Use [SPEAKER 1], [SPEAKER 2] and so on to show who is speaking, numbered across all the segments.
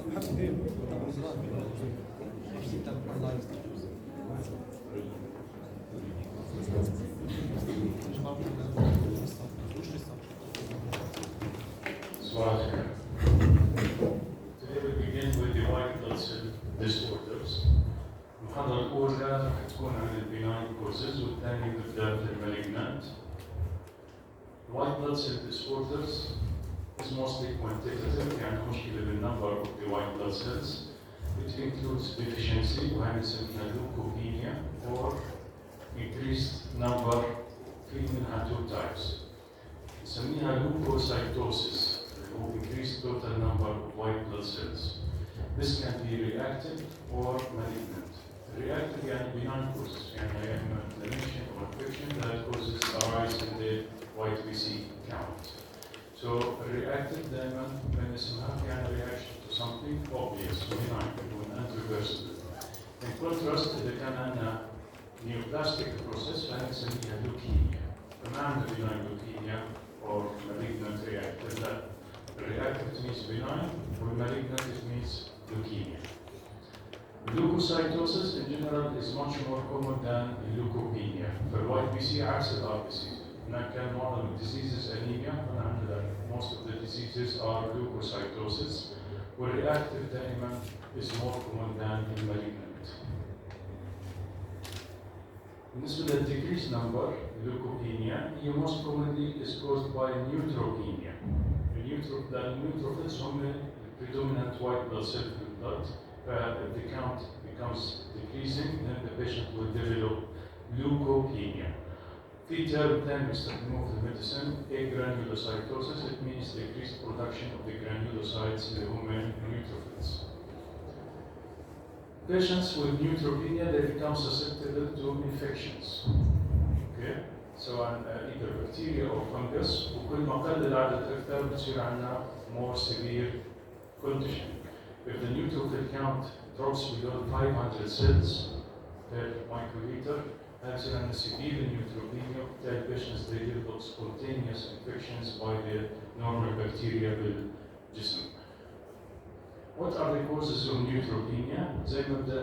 [SPEAKER 1] Today we begin with the white blood cell disorders. المحاضرة الأولى راح تكون عن البناين causes والثانية بالذات المalignant. White blood cell disorders is mostly quantitative, يعني مشكلة بالنمبر of the white blood cells. It includes deficiency وهي نسميها leukopenia or increased number في منها two types. نسميها leukocytosis or increased total number of white blood cells. This can be reactive or malignant. Reactive يعني benign causes, يعني inflammation or infection that causes a rise in the white BC count. So reactive دائما بنسميها يعني reaction to something obvious, benign, and irreversible. In contrast, إذا كان عندنا neoplastic process فنسميها leukemia. فما عندنا benign leukemia or malignant reactive. لا. Reactive means benign, or malignant it means leukemia. Leukocytosis in general is much more common than leukopenia. For white BC عكس ال RBC. هناك كان معظم diseases anemia, most of the diseases are leukocytosis. والreactive دائما is more common than malignant. بالنسبة لل decreased number, leukopenia, هي most commonly is caused by neutropenia. The neutrophils هم predominant white blood cell in the blood. If the count becomes decreasing, then the patient will develop leukopenia. في term ثاني بيستخدموه في الميديسن agranulocytosis. It means decreased production of the granulocytes اللي هم neutrophils. Patients with neutropenia they become susceptible to infections. Okay? سواء either bacteria or fungus, وكل ما قل العدد أكثر بتصير عندنا more severe condition. If the neutrophil count drops below 500 cells per microliter, بتصير عندنا severe neutropenia. Tell patients they develop spontaneous infections by the normal bacteria بالجسم. What are the causes of neutropenia? زي ما بدأ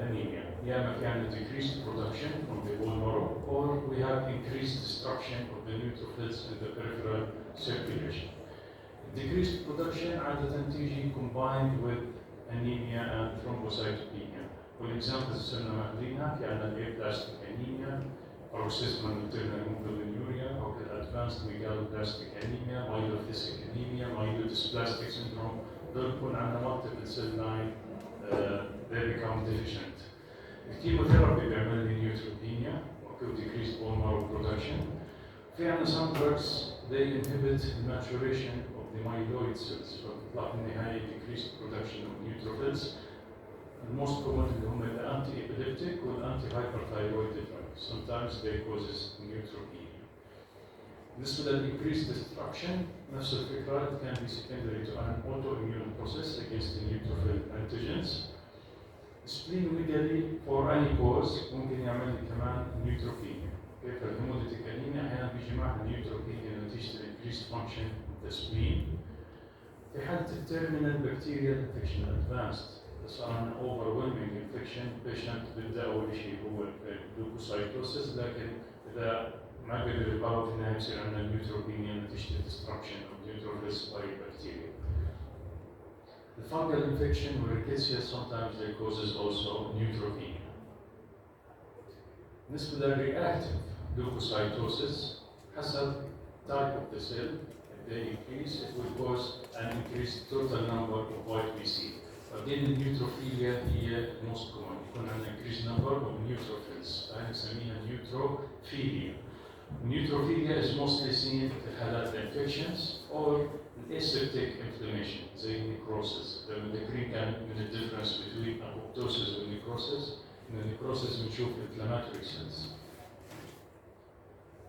[SPEAKER 1] anemia. يا إما في عندنا decreased production from the bone marrow, or we have increased destruction of the neutrophils in the peripheral circulation. Decreased production عادة تيجي combined with anemia and thrombocytopenia. والexamples صرنا ماخذينها في عندنا aplastic anemia, paroxysmal maternal hemoglobinuria, أو advanced megaloblastic anemia, myelodysplastic anemia, myelodysplastic syndrome. دول يكون عندنا multiple cell line they become deficient. الكيموثيرابي بيعمل لي neutropenia or decreased bone marrow production. في عندنا some drugs they inhibit the maturation of the myeloid cells. فبتطلع في النهاية decreased production of neutrophils. The most common اللي هم ال anti-epileptic وال anti-hyperthyroid drugs. Sometimes they causes neutropenia. بالنسبة للincreased destruction نفس الفكرة it can be secondary to an autoimmune process against the neutrophil antigens. Splenomegaly for any cause ممكن يعمل لي كمان neutropenia. كيف الهيموليتيك انيميا احيانا بيجي معها neutropenia نتيجة increased function of the spleen. في حالة التيرمينال bacterial infection advanced صار عندنا overwhelming infection patient بيبدأ أول شيء هو leukocytosis لكن إذا ما قدر يقاوم في النهاية يصير عندنا neutropenia نتيجة destruction of neutrophils by bacteria. The fungal infection or rickettsia sometimes they causes also neutropenia. بالنسبة للreactive leukocytosis حسب type of the cell, if they increase it will cause an increased total number of white BC. بعدين النيوتروفيليا هي most common يكون عندنا increased number of neutrophils. هاي نسميها neutrophilia. Neutrophilia is mostly seen في حالات infections or aseptic inflammation زي necrosis. The green كان من the difference between apoptosis and necrosis. In the necrosis بنشوف inflammatory cells.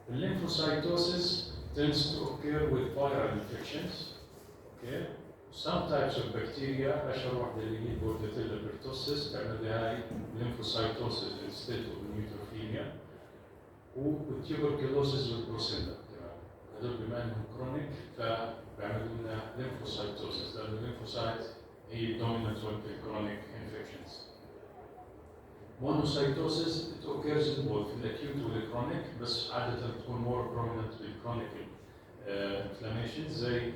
[SPEAKER 1] The lymphocytosis tends to occur with viral infections. Okay. Some types of bacteria أشهر واحدة اللي هي Bordetella pertussis تعمل لها lymphocytosis instead of neutrophilia. والtuberculosis والبروسيلا هذول بما انهم كرونيك فبيعملوا لنا lymphocytosis لأن الليمفوسايت هي dominant with the chronic infections. Monocytosis, it occurs in both the acute with the chronic, بس عادة تكون more prominent with chronic inflammation زي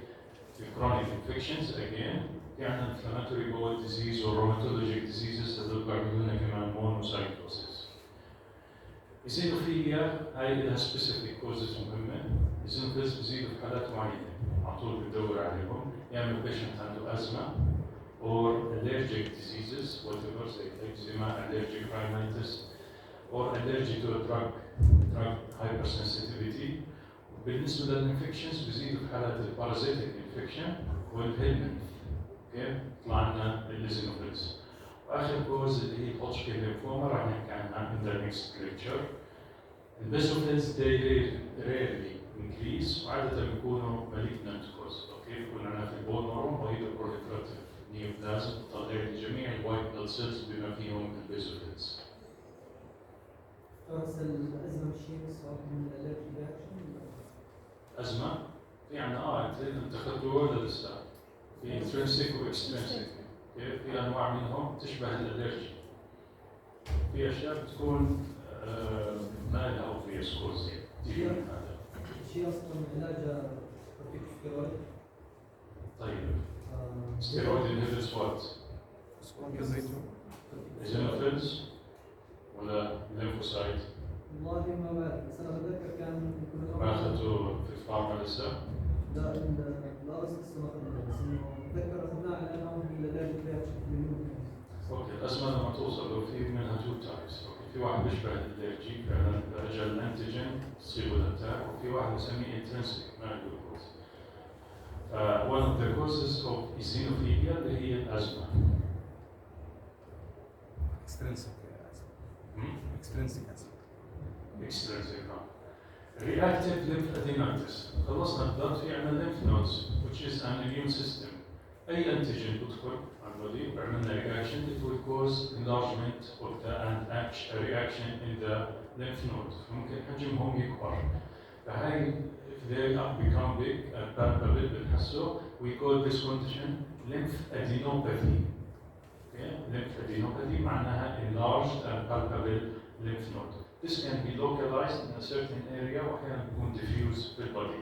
[SPEAKER 1] the chronic infections again. في عندنا inflammatory bowel disease or rheumatologic diseases هذول بيعملوا لنا كمان monocytosis. الزينوفيليا هاي لها specific causes مهمة. الزينوفيلز بيزيدوا في حالات معينة على طول بتدور عليهم، يعني البيشنت عنده أزمة or allergic diseases whatever زي eczema, allergic rhinitis or allergic to a drug hypersensitivity. بالنسبة للانفكشنز بيزيدوا في حالات البارازيتيك انفكشن والهيلمنت. اوكي طلع لنا الزينوفيلز. واخر كوز اللي هي الهوتشكين ليمفوما راح نحكي عنها in the next lecture. البيزوفيلز they rarely increase وعادة بيكونوا malignant cause. اوكي بيكون عندنا في البون مارو مريض proliferative neoplasm تطلع لي جميع الوايت بلاد سيلز بما فيهم البيزوفيلز.
[SPEAKER 2] بس الأزمة شيء صار من الالرجي رياكشن؟
[SPEAKER 1] أزمة؟ في عندنا انت اخذته ولا لسه؟ في intrinsic و extrinsic. في أنواع منهم تشبه الالرجي. في أشياء بتكون ما لها obvious cause تيجي من هذا.
[SPEAKER 2] شيء أصلاً علاجه كورتيكوستيرويد.
[SPEAKER 1] طيب. ستيرويد inhibits what؟ eosinophils ولا lymphocyte؟
[SPEAKER 2] والله ما بعرف بس أنا بتذكر كان
[SPEAKER 1] ما أخذته في الفارما لسه؟
[SPEAKER 2] لا بس لسه ما أخذناه بس إنه بتذكر أخذناه على أنه من الالرجي رياكشن.
[SPEAKER 1] اوكي الأزمة لما توصل لو في منها تو تايبس. في واحد بيشبه الالرجي فعلا اجى الانتيجين تصيبه الاتاك وفي واحد بنسميه intrinsic ما له كوز. one of the causes of eosinophilia اللي هي الأزمة. extrinsic reactive lymphadenitis. خلصنا البلد في عندنا lymph nodes which is an immune system. أي أنتيجين بدخل عمودي وعملنا reaction it will cause enlargement of the and reaction in the lymph node. ممكن حجمهم يكبر. فهاي if they become big and palpable بنحسه we call this condition lymphadenopathy. Okay? Lymphadenopathy معناها enlarged and palpable lymph node. This can be localized in a certain area وأحيانا بيكون diffuse في البودي.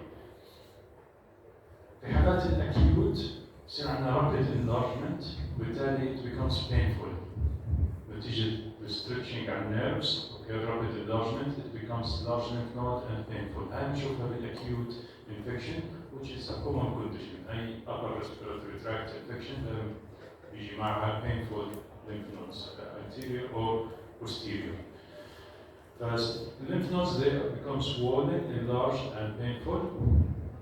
[SPEAKER 1] في حالات الأكيوت يصير عندنا rapid enlargement وبالتالي it becomes painful. نتيجة restriction على nerves okay, rapid enlargement it becomes large lymph node and painful. هاي بنشوفها بالacute infection which is a common condition. أي upper respiratory tract infection بيجي معها painful lymph nodes anterior or posterior. The lymph nodes they become swollen, enlarged and painful.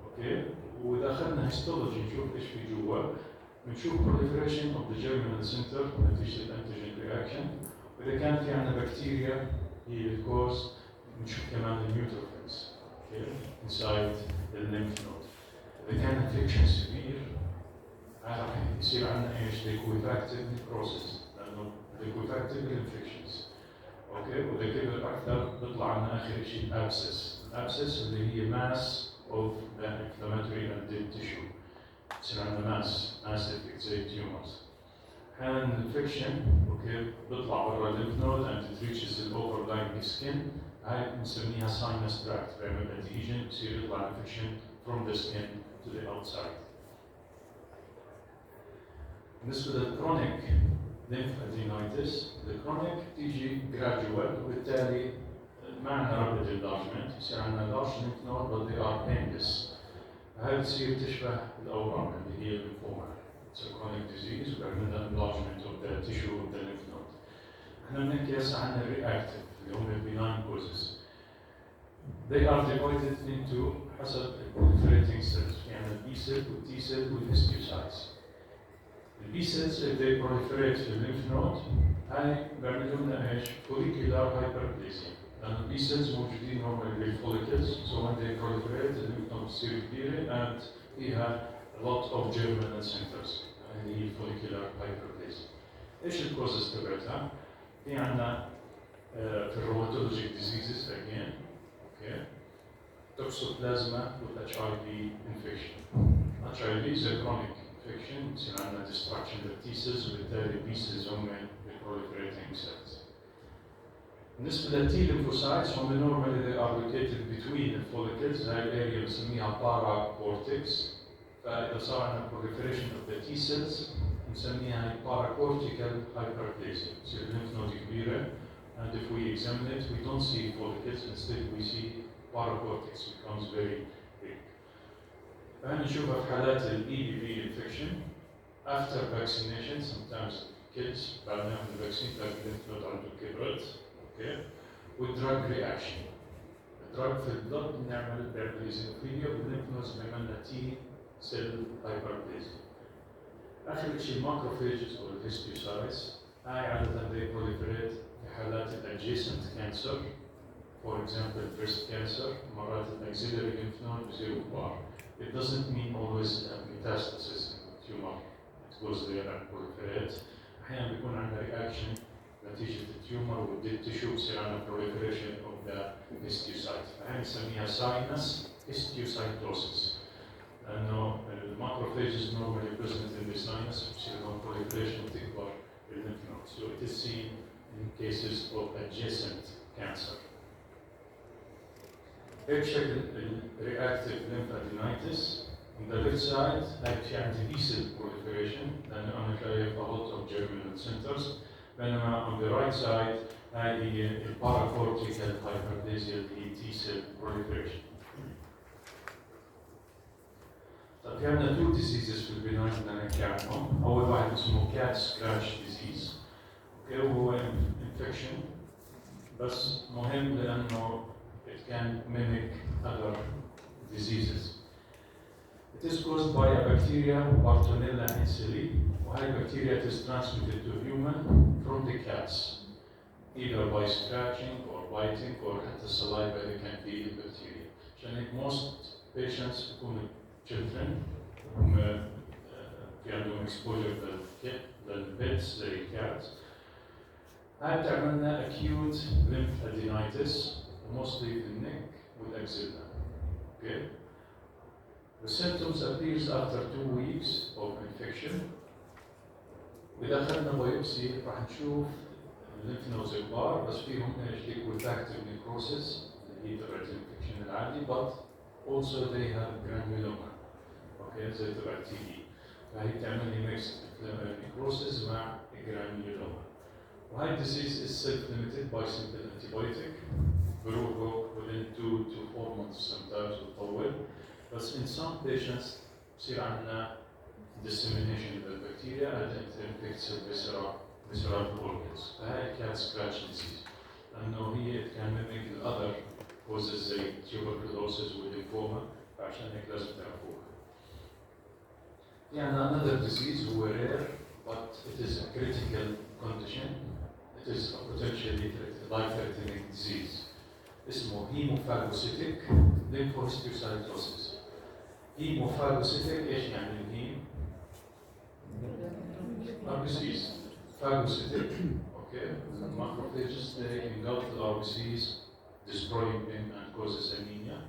[SPEAKER 1] Okay. وإذا أخذنا histology نشوف إيش في جوا بنشوف proliferation of the germinal center نتيجة الانتيجين reaction. وإذا كان في عندنا بكتيريا هي الكوز بنشوف كمان النيوتروفيلز inside the lymph node. إذا كان infection severe راح يصير عندنا إيش liquefactive necrosis لأنه liquefactive infections. أوكي وإذا كبر أكثر بيطلع عندنا آخر شيء abscess اللي هي mass of the inflammatory and dead tissue. يصير عندنا mass effect زي tumors. أحيانا الانفكشن اوكي بيطلع برا الليمف نود and it reaches the overlying skin. هاي بنسميها sinus tract بيعمل adhesion بصير يطلع infection from the skin to the outside. بالنسبة للchronic lymphadenitis الchronic تيجي gradual وبالتالي ما عندنا rapid enlargement يصير عندنا large lymph node but they are painless. هاي بتصير تشبه الأورام اللي هي الليمفوما. It's a chronic disease وبيعملنا enlargement of the tissue of the lymph node. احنا بنحكي هسه عن reactive اللي هم benign causes. They are divided into حسب proliferating cells يعني B cell و T cell و histiocytes. The B cells if they proliferate في lymph node هاي بيعملوا لنا ايش؟ follicular hyperplasia. لأن B cells موجودين normally بالfollicles so when they proliferate the lymph node بتصير كبيرة and فيها a lot of germinal centers اللي هي follicular hyperplasia. ايش البروسيس تبعتها؟ في عندنا في الروماتولوجيك diseases again okay toxoplasma with HIV infection. HIV is a chronic infection يصير عندنا destruction لل T cells وبالتالي B cells هم proliferating cells. بالنسبة لل T lymphocytes هم normally they are located between the follicles. هاي الاريا بنسميها paracortex. فإذا صار عندنا proliferation of the T cells نسميها هاي paracortical hyperplasia. تصير lymph node كبيرة. And if we examine it, we don't see follicles. Instead, we see paracortex becomes very big. فهنا نشوفها في حالات ال EBV infection after vaccination. Sometimes kids بعد ما ياخذوا الفاكسين تلاقي lymph node عنده كبرت. Okay. With drug reaction. الدراج في البلد بنعمل eosinophilia والlymph nodes بنعمل T cell hyperplasia. آخر شيء macrophages أو histiocytes. هاي عادة they proliferate في حالات adjacent cancer. For example, breast cancer, مرات axillary lymph node بصيروا كبار. It doesn't mean always metastasis in the tumor. It goes there and proliferates. أحيانا بيكون عندنا reaction نتيجة التيومر والديد تيشو بصير عندنا proliferation of the histiocyte. أحيانا نسميها sinus histiocytosis. لأنه الماكروفاجز normally present in the sinus بصير لهم proliferation وتكبر lymph nodes. So it is seen in cases of adjacent cancer. هيك شكل reactive lymphadenitis. On the left side, هاي في عندي B cell proliferation لأنه أنا شايف a lot of germinal centers. بينما on the right side هاي هي paracortical hyperplasia اللي هي T cell proliferation. طيب في عندنا two diseases في البناء بدنا نحكي عنهم. أول واحد اسمه cat scratch disease. وهو infection بس مهم لأنه it can mimic other diseases. It is caused by a bacteria, Bartonella insili, وهي bacteria is transmitted to human from the cats, either by scratching or biting or حتى saliva they can be in bacteria. عشان هيك most patients يكونوا children في عندهم exposure للpets زي الcats. هاي بتعمل لنا acute lymphadenitis, mostly in the neck with axilla. Okay? The symptoms appears after 2 weeks of infection. وإذا أخذنا بايوبسي راح نشوف lymph nodes كبار بس فيهم liquefactive necrosis اللي هي تبعت الانفكشن العادي, but also they have granuloma. Okay, زي تبع TB. فهي بتعمل لي mixed necrosis مع granuloma. وهاي disease is self-limited by simple antibiotic. بروحه within 2 to 4 months sometimes وتطول. But in some patients بصير عندنا dissemination of the bacteria and it infects the visceral organs. فهاي cat scratch disease. لأنه هي it can mimic the other causes زي tuberculosis والليمفوما فعشان هيك لازم تعرفوها. يعني another disease هو rare but it is a critical condition. It is a potentially life-threatening disease. اسمه hemophagocytic lymphohistiocytosis. Hemophagocytic ايش يعني الهيم؟ RBCs. Phagocytic, okay. The macrophages they engulf the RBCs, destroying them and causes anemia.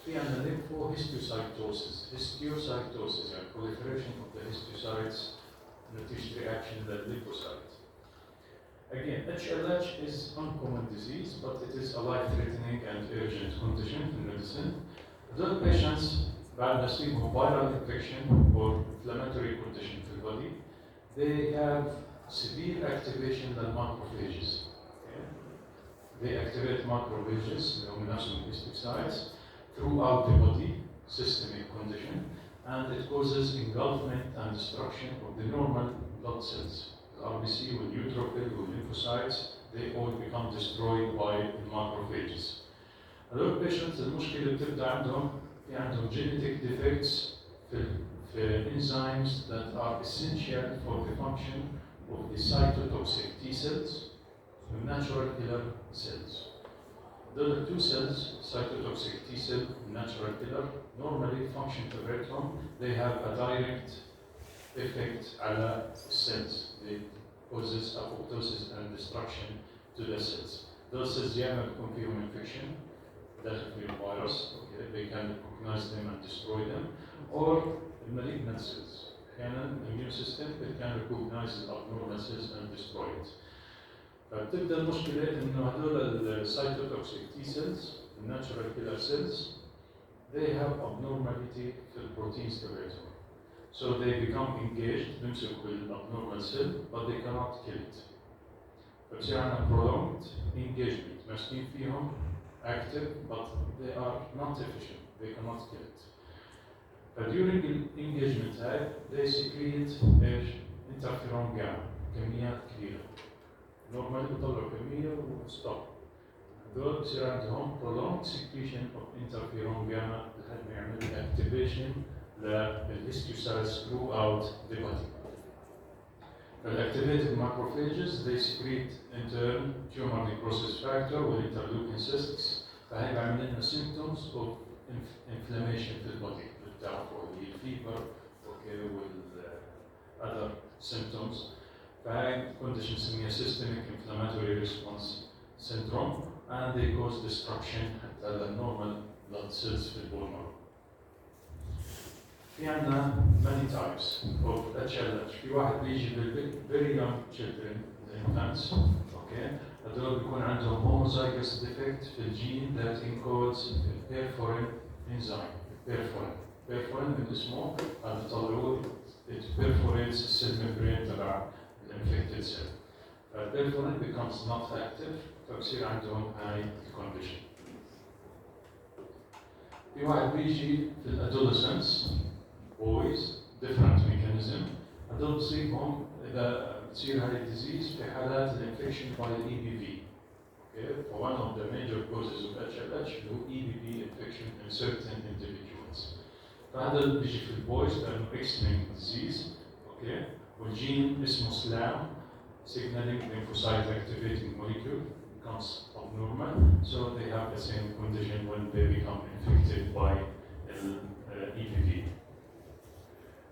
[SPEAKER 1] في عندنا lymphohistiocytosis. Histiocytosis يعني proliferation of the histiocytes نتيجة reaction to the lymphocytes. Again, HLH is uncommon disease, but it is a life-threatening and urgent condition in medicine. Those patients بعد ما يصيبهم viral infection or inflammatory condition في البody, they have severe activation of macrophages. Okay? They activate macrophages, اللي هم نفسهم histiocytes, throughout the body, systemic condition, and it causes engulfment and destruction of the normal blood cells. The RBC, with neutrophil, with lymphocytes, they all become destroyed by the macrophages. Other patients, المشكلة بتبدأ عندهم genetic defects في enzymes that are essential for the function of the cytotoxic T cells, the natural killer cells. The two cells, cytotoxic T cell, natural killer, normally function تبعتهم, they have a direct effect على cells. They causes apoptosis and destruction to the cells. Those cells ياما بيكون فيهم infection داخل فيهم virus, okay, they can recognize them and destroy them, or malignant cells. كان immune system it can recognize the abnormal cells and destroy it. فبتبدا المشكله انه هدول السايتوتوكسيك T cells, natural killer cells, they have abnormality في البروتينز تبعتهم. So they become engaged بيمسكوا بالabnormal cell but they cannot kill it. فبصير عندنا prolonged engagement ماسكين فيهم active but they are not efficient, they cannot kill it. فduring الانجيجمنت هاي they secrete ايش؟ interferon gamma كميات كبيرة. normally بيطلعوا كمية وستوب. هذول بصير عندهم prolonged secretion of interferon gamma لحد ما يعمل activation للهيستيوسايتس throughout the body. فالactivated macrophages they secrete in turn tumor necrosis factor والinterleukin 6 فهي بيعمل لنا symptoms of inflammation في البودي بتعرفوا اللي هي الفيبر اوكي other symptoms فهي condition اسمها systemic inflammatory response syndrome and they cause destruction حتى للnormal blood cells في البون marrow. في عندنا many types of HLH. في واحد بيجي very young children infants اوكي هذول بيكون عندهم homozygous defect في الجين that encodes perforin enzyme. perforin من اسمه هذا طلعوه it perforates the cell membrane تبع infected cell. perforin becomes not active فبصير عندهم هاي condition. في واحد بيجي في الادolescents boys different mechanism هذول بصيبهم اذا بتصير هاي الديزيز في حالات الانفكشن by EBV. Okay, one of the major causes of HLH هو EBV infection in certain individuals. فهذا بيجي في البويز لانه X-linked disease. Okay, والجين اسمه SLAM signaling lymphocyte activating molecule becomes abnormal, so they have the same condition when they become infected by EBV.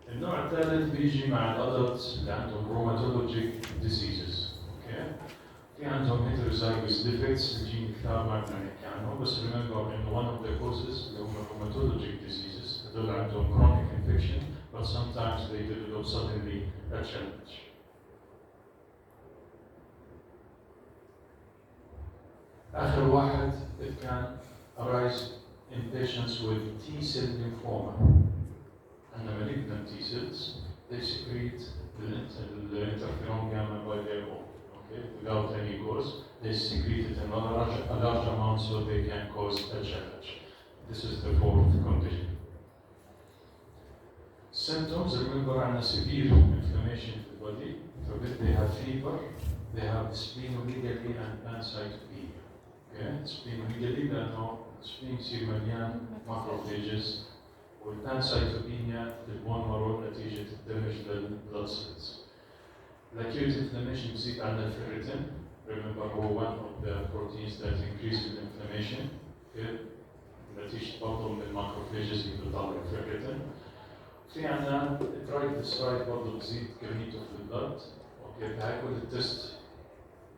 [SPEAKER 1] النوع الثالث بيجي مع الادلتس اللي عندهم rheumatologic diseases. Okay. في عندهم heterozygous defects الجين كتاب ما بدنا نحكي عنه بس remember إنه one of the causes اللي هم rheumatologic diseases هذول عندهم chronic infection but sometimes they develop suddenly HLH. آخر واحد it can arise in patients with T cell lymphoma. And the malignant T cells, they secrete the interferon gamma by their own, okay, without any cause. They secrete it in a large amount so they can cause HLH. This is the fourth condition. Symptoms, remember, are severe inflammation in the body. So they have fever, they have splenomegaly and pancytopenia. Okay, splenomegaly, لأنه spleen يصير مليان macrophages. والبانسايتوبينيا في البون مارو نتيجة الدمج للبلاد سيلز. الأكيوت inflammation بيزيد عندنا الفيريتين. Remember هو one of the proteins that increase the inflammation. نتيجة برضه من الماكروفيجز اللي بتطلع الفيريتين. في عندنا الترايجليسرايد برضه بيزيد كميته في البلاد. اوكي فهي كل التست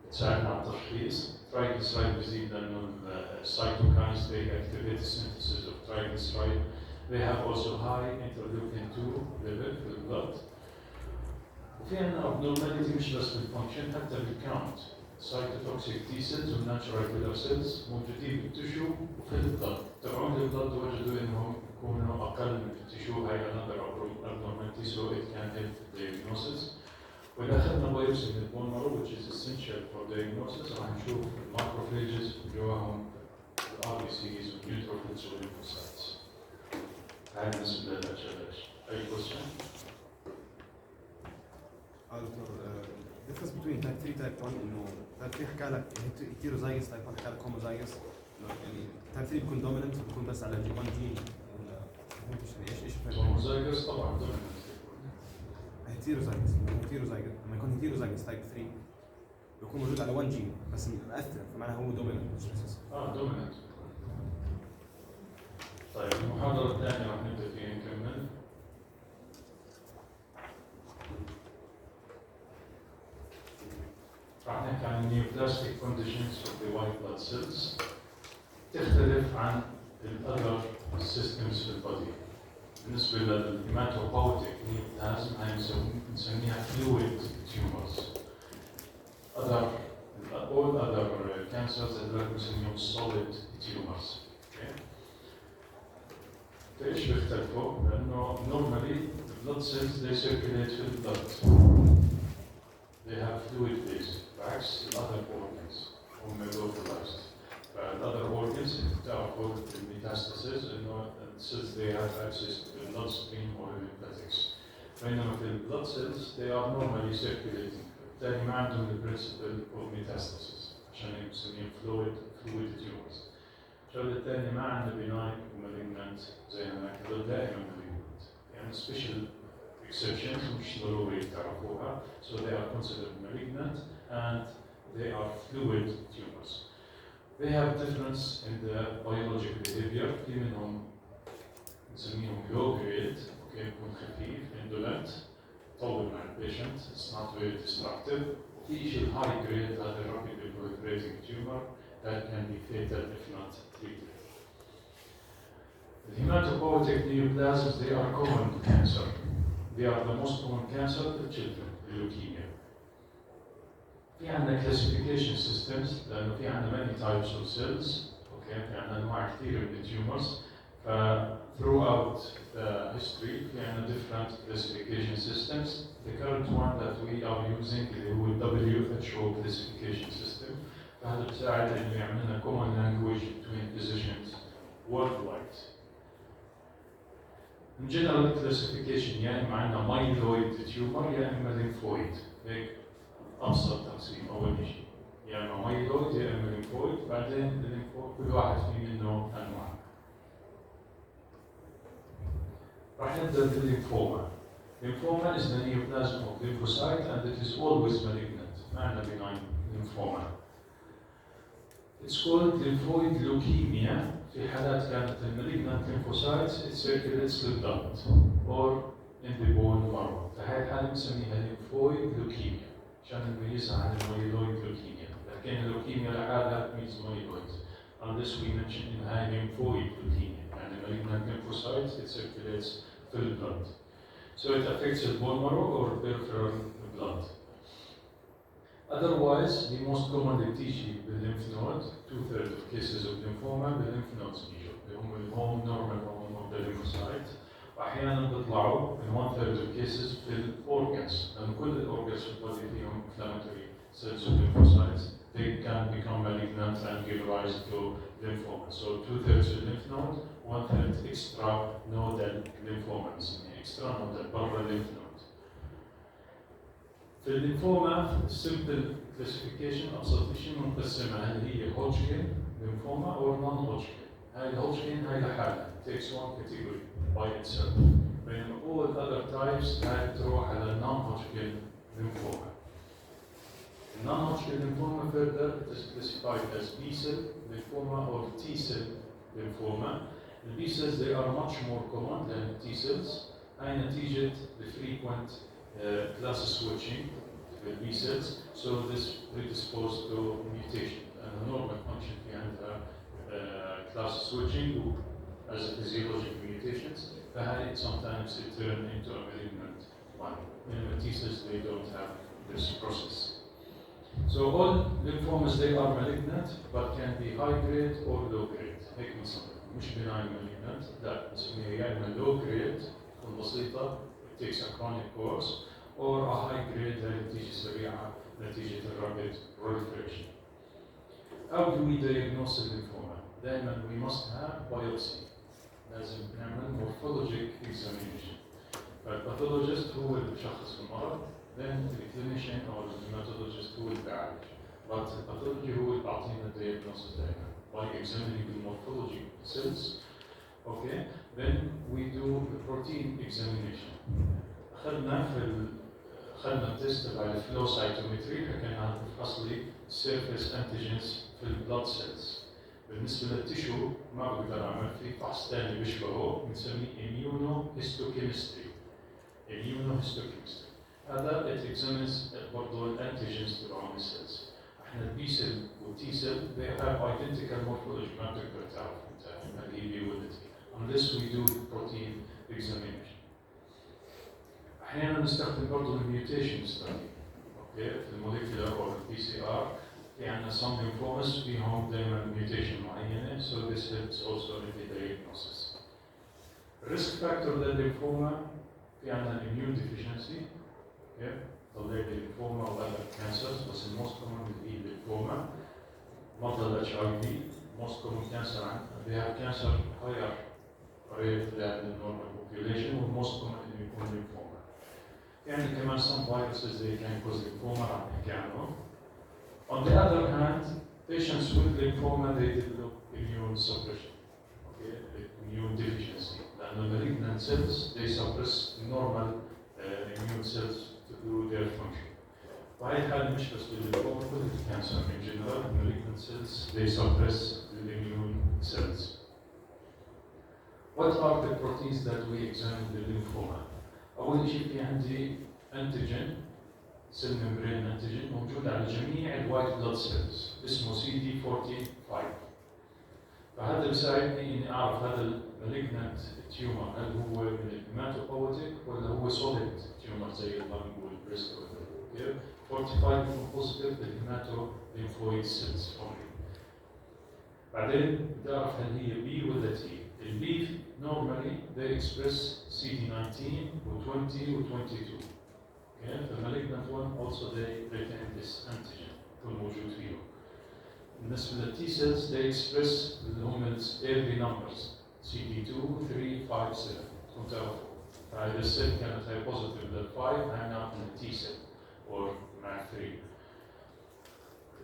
[SPEAKER 1] بتساعدنا على التشخيص. الترايجليسرايد بيزيد لأنه السايتوكاينز they activate the synthesis of triglyceride. They have also high interleukin 2 level في البلد. وفي عندنا abnormality مش بس بالفانكشن حتى بالكاونت. cytotoxic T cells والnatural killer cells موجودين بالتشو وفي البلد. تبعون البلد وجدوا انهم يكونوا اقل من التشو هاي another abnormality so it can help the diagnosis. واذا اخذنا بايوبسي من البون مارو which is essential for diagnosis راح نشوف الماكروفيجز جواهم الRBCs والنيوتروفيلز والليمفوسايتس. هاي بالنسبة للHLH. أي question?
[SPEAKER 3] difference between type 3 type 1 إنه type 3 حكى لك heterozygous type 1 حكى لك homozygous يعني type 3 بيكون dominant بيكون بس على G1 gene ولا ايش الفرق؟
[SPEAKER 1] homozygous طبعا dominant.
[SPEAKER 3] heterozygous لما يكون heterozygous type 3 بيكون موجود على 1 gene بس مؤثر فمعناها هو dominant مش اساسي.
[SPEAKER 1] dominant. طيب المحاضرة الثانية راح نبدأ فيها نكمل. راح نحكي عن neoplastic conditions of the white blood cells. تختلف عن ال other systems في البودي. بالنسبة للهيماتوبويتيك نيوبلازم هاي بنسميها fluid tumors. All other cancers اللي بنسميهم solid tumors. Okay. ليش بيختلفوا؟ لأنه normally the blood cells they circulate في البلد. They have fluid base. بعكس the other organs هم localized. The other organs بتعرفوا الميتاستاسيس إنه cells they have access to the bloodstream or lymphatics. بينما في blood cells they are normally circulating. بالتالي ما عندهم the principle of metastasis عشان هيك بنسميهم fluid tumors. الشغلة الثانية ما عندنا benign ومالجنانت زي ما كده دائما malignant. يعني special exceptions مش ضروري تعرفوها. So they are considered malignant and they are fluid tumors. They have difference in the biological behavior. في منهم نسميهم low grade, okay, يكون خفيف, indolent, طول مع البيشنت, it's not very destructive. في شيء high grade هذا rapidly proliferating tumor that can be fatal if not treated. The hematopoietic neoplasms, they are common cancer. They are the most common cancer in children, leukemia. في عندنا classification systems لأنه في عندنا many types of cells, okay, في عندنا أنواع كثيرة من tumors. Throughout the history, we have different classification systems. The current one that we are using is the WHO classification system. فهذا بيساعد إنه يعمل لنا common language between physicians worldwide. In general classification يا إما عندنا myeloid tumor يا إما lymphoid. هيك أبسط تقسيم أول شيء. يا إما myeloid يا إما lymphoid. بعدين lymphoid كل واحد فيه منه أنواع. راح نبدأ بالليمفوما. Lymphoma is the neoplasm of lymphocyte and it is always malignant. ما عندنا benign lymphoma. It's called lymphoid leukemia. في حالات كانت malignant lymphocytes it circulates the blood or in the bone marrow. فهي الحالة بنسميها lymphoid leukemia عشان نميزها عن myeloid leukemia. لكن اللوكيميا لحالها means myeloid. Unless we mention in high lymphoid leukemia and malignant lymphocytes it circulates through the blood. So it affects the bone marrow or peripheral blood. Otherwise, the most commonly tissue the lymph node, 2/3 of cases of lymphoma, the lymph nodes usually. هم الهوم normal home of the lymphocyte. وأحيانا بيطلعوا in 1/3 of cases في organs. لأن كل الأورجانز في البودي فيهم inflammatory cells of lymphocytes. They can become malignant and give rise to lymphoma. So 2/3 of lymph node, 1/3 extra nodal lymphoma. Extra nodal برا lymph node. في الليمفوما simple classification أبسط شيء بنقسمها هل هي Hodgkin lymphoma or non-Hodgkin. هاي الهودجكن هاي لحالها takes one category by itself. بينما all other types هاي تروح على non-Hodgkin lymphoma. Non-Hodgkin lymphoma further it is classified as B-cell lymphoma or T-cell lymphoma. The B-cells they are much more common than T-cells. هاي نتيجة the frequent class switching with B-cells, so this predisposed to mutation. And the normal function behind the class switching as a physiological mutations, فهاي sometimes it turn into a malignant one. In T-cells they don't have this process. So all lymphomas they are malignant, but can be high grade or low grade. هيك بنسميها مش benign malignant، لا بنسميها يا إما low grade تكون بسيطة it takes a chronic course or a high grade نتيجة سريعة نتيجة rapid proliferation. How do we diagnose the lymphoma? دائما we must have biopsy. لازم نعمل morphologic examination. فالباثولوجيست هو اللي بيشخص المرض then the clinician or the hematologist هو اللي بيعالج. But the pathology هو اللي بيعطينا diagnosis دائما by examining the morphology cells. Okay, then we do the protein examination. أخذنا التست تبع الفلو سايتومتري فكان عم نفحص لي surface antigens في البلاد سيلز. بالنسبة للتشو ما بقدر أعمل فيه فحص ثاني بيشبهه بنسميه immunohistochemistry. Immunohistochemistry. هذا it examines برضه الانتيجنز تبعون السيلز. احنا البي سيل والتي سيل they have identical morphology ما بتقدر تعرف انت هل هي بي ولا تي. Unless we do protein examination. أحيانا نستخدم برضه الميوتيشن ستادي، أوكي، في الموليكيولر أو البي سي آر، في عندنا some lymphomas فيهم دائما ميوتيشن معينة، so this helps also in the diagnosis. Risk factor للليمفوما في عندنا immune deficiency، okay, طلع lymphoma or other cancers، بس the most common is lymphoma. مرضى ال HIV most common cancer عندنا they have cancer higher rate than the normal population و most common يكون lymphoma. يعني كمان some viruses they can cause lymphoma عم نحكي عنهم. On the other hand, patients with lymphoma they develop immune suppression, okay, immune deficiency. لأن malignant cells they suppress normal immune cells to do their function. وهي الحالة مش بس بالليمفوما كل الكانسر in general malignant cells they suppress the immune cells. What are the proteins that we examine in lymphoma? أول شيء في عندي antigen cell membrane antigen موجود على جميع الوايت بلاد سيلز اسمه CD45. فهذا بيساعدني اني اعرف هذا المالجنت تيومر هل هو من الهيماتوبويتيك ولا هو سوليد تيومر زي اللنج والبريست والكير. 45 يكون بوزيتيف بالهيماتو ليمفويد سيلز اونلي. بعدين بدي اعرف هل هي بي ولا تي. البي normally they express CD19 و20 و22. Okay, the malignant one also they retain this antigen يكون موجود فيه. بالنسبة للتي سيلز they express اللي هم early numbers CD2 3 5 7 تكون تعرفوا. فإذا السيل كانت هي positive لل 5 هنعرف من التي سيل or مع 3.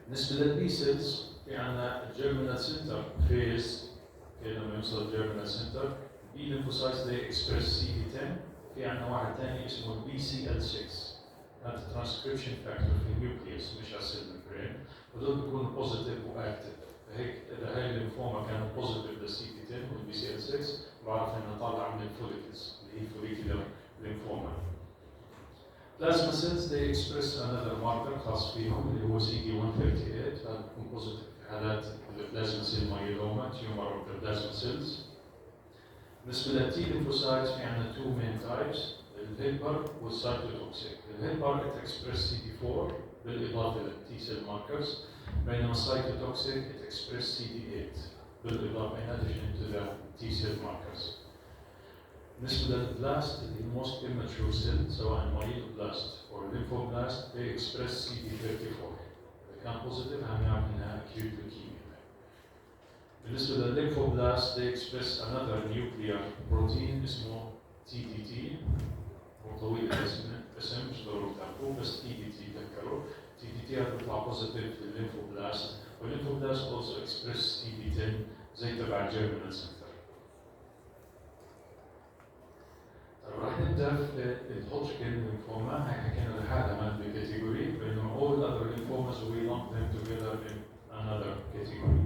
[SPEAKER 1] بالنسبة للبي سيلز في عندنا الجيرمينال سنتر فيز لما يوصل الجيرمينال سنتر بي ليمفوسايتس they express CD10. في عندنا واحد ثاني اسمه BCL6 هذا ترانسكريبشن فاكتور في النيوكليوس مش على السيل ممبرين ودول بيكونوا بوزيتيف واكتف. فهيك اذا هاي الليمفوما كانت بوزيتيف للسي تي 10 والبي سي ال 6 بعرف انها طالعه من الفوليكلز اللي هي فوليكولر ليمفوما. بلازما سيلز they express another marker خاص فيهم اللي هو CD138 فهذا بيكون بوزيتيف في حالات البلازما سيل مايلوما تيومر اوف ذا بلازما سيلز. بالنسبه للتي ليمفوسايتس في عندنا two main types الهيلبر والسايتوتوكسيك. الهيلبر تكسبرس سي دي 4 بالاضافه للتي سيل ماركرز بينما السايتوتوكسيك تكسبرس سي دي 8 بالاضافه in addition to the T cell markers. بالنسبه للبلاست اللي هي most immature cell سواء myeloblast or lymphoblast they express CD34. اذا كان بوزيتيف هنعرف انها acute leukemia. بالنسبه للليمفوبلاست they express another nuclear protein اسمه TDT طويل الاسم مش ضروري تعرفوه بس تي دي تي تذكروا. تي دي تي هتطلع بوزيتيف في الليمفوبلاست والليمفوبلاست also express CD10 زي تبع الجيرمينال سنتر. طيب راح نبدا في الهوجكن ليمفوما. هي حكينا لحالها ما بكاتيجوري بينما all other lymphomas we lump them together in another category.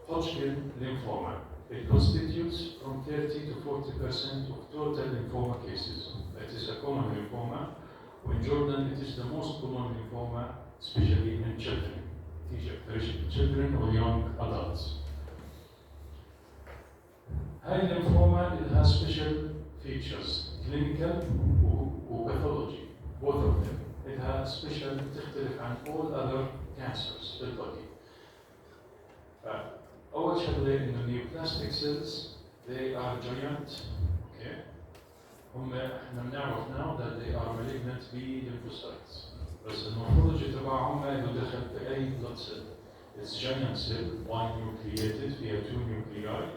[SPEAKER 1] Hodgkin lymphoma. It constitutes from 30 to 40% of total lymphoma cases. It is a common lymphoma. In Jordan, it is the most common lymphoma, especially in children. Children or young adults. High lymphoma it has special features, clinical or pathology, both of them. It has special تختلف عن all other cancers في البody. أول شغلة إنه neoplastic cells they are giant, okay. احنا بنعرف now that they are malignant B lymphocytes. بس المورفولوجي تبعهم ما له دخل في أي blood cell. It's giant cell, binucleated فيها 2 nuclei,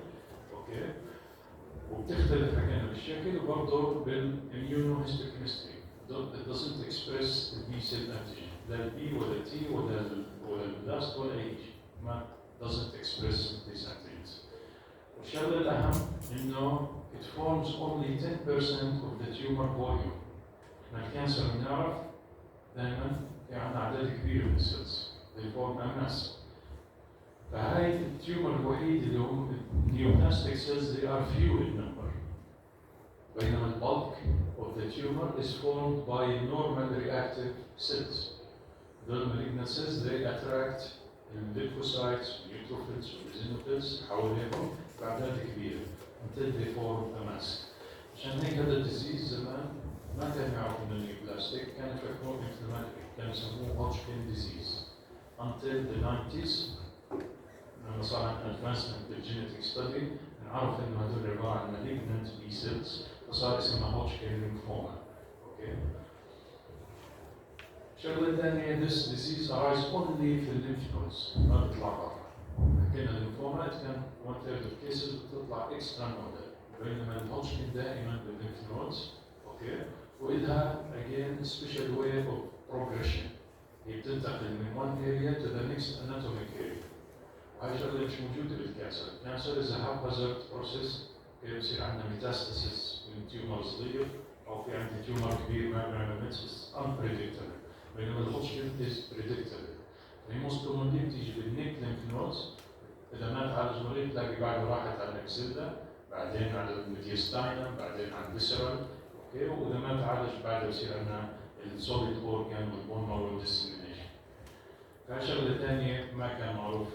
[SPEAKER 1] okay. وبتختلف حكينا بالشكل وبرضه بالimmunohistochemistry. It doesn't express the B cell antigen. لا ال B ولا T ولا البلاست ولا أي شيء. ما doesn't express these antigens. والشغلة الأهم إنه it forms only 10% of the tumor volume. إحنا الكانسر بنعرف دائما في عندنا أعداد كبيرة من السيلز. They form a mass. فهاي التيومر الوحيد اللي هم neoplastic cells they are few in number. بينما the bulk of the tumor is formed by normal reactive cells. The malignant cells they attract lymphocytes, neutrophils, eosinophils حواليهم بأعداد كبيرة until they form a mass. عشان هيك هذا الديزيز زمان ما كان يعرفوا انه نيوبلاستيك، كانوا يفكروا انفلاماتوري، كانوا يسموه هوتشكين ديزيز until the 90s لما صار عندنا advancement بالجينيتيك ستدي نعرف انه هذول عباره عن malignant B cells فصار اسمها هوتشكين ليمفوما. اوكي. شغله ثانيه this disease arise only في الليمف نودز ما بيطلع برا. حكينا الليمفوما كان 1/3 of cases بتطلع extra nodal بينما الهوتشكين دائما بالليمف نودز. اوكي. وإلها again special way of progression هي بتنتقل من one area to the next anatomic area. وهي شغله مش موجوده بالكانسر، الكانسر is a haphazard process بيصير عندنا ميتاستاسيس من تيومر صغير او في عندي تيومر كبير ما بنعمل بس unpredictable بينما الهوتشكين is predictable. هي موست كومونلي بتيجي بالنيك ليمف نودز اذا ما تعالج مريض تلاقي بعده راحت على الاكسيلا بعدين على الميديستاينم بعدين على الفيسرال. اوكي. واذا ما تعالج بعده بصير عندنا السوليد اورجان والبون مارو ديسيمينيشن. فهي شغله ثانيه ما كان معروف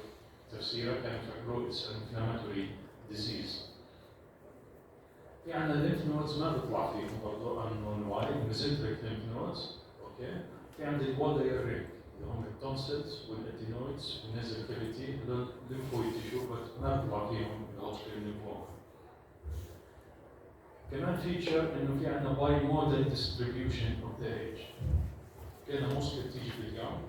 [SPEAKER 1] تفسيرها، كانوا يفكروا اتس انفلاماتوري ديزيز. في عندنا الليمف نودز ما بيطلع فيهم برضه انون وايد ميزنتريك ليمف نودز. اوكي. في عندي البوداير رينج اللي هم التونسلز والادينويدز والنيزل كافيتي هذول ليمفويد تيشو بس ما بيطلع فيهم الهوتشكين ليمفوما. كمان فيتشر انه في عندنا باي موديل ديستريبيوشن اوف ذا ايج. كان موستلي بتيجي باليونج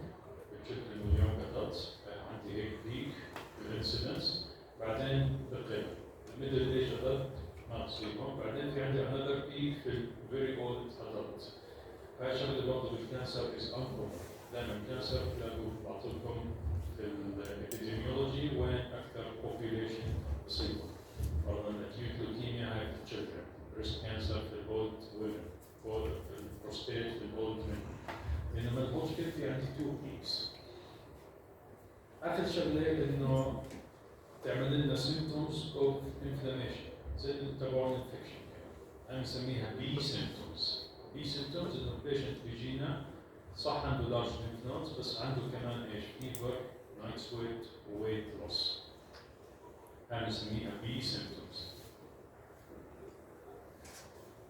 [SPEAKER 1] بشكل انه اليونج ادلتس عندي هيك بيك بالانسيدنس بعدين بقل الميدل ايج ادلت ما بصيبهم بعدين في عندي another بيك في الفيري اولد ادلت. هاي شغله برضه بالكانسر از انكم دائما الكانسر تلاقوا بعطيكم في الابيديميولوجي وين اكثر population بصيبهم. برضه الاكيوت لوكيميا هاي في الشلدرن بريست كانسر في الاولد ويمن في البروستيت في الاولد مين. بينما الهوتشكين في عندي 2 بيكس. اخر شغله انه تعمل لنا symptoms of inflammation زي تبع الانفكشن انا بسميها بي symptoms. بي symptoms انه البيشنت بيجينا صح عنده لارج lymph nodes بس عنده كمان ايش؟ فيفر، نايت سويت وويت لوس. انا بسميها بي symptoms.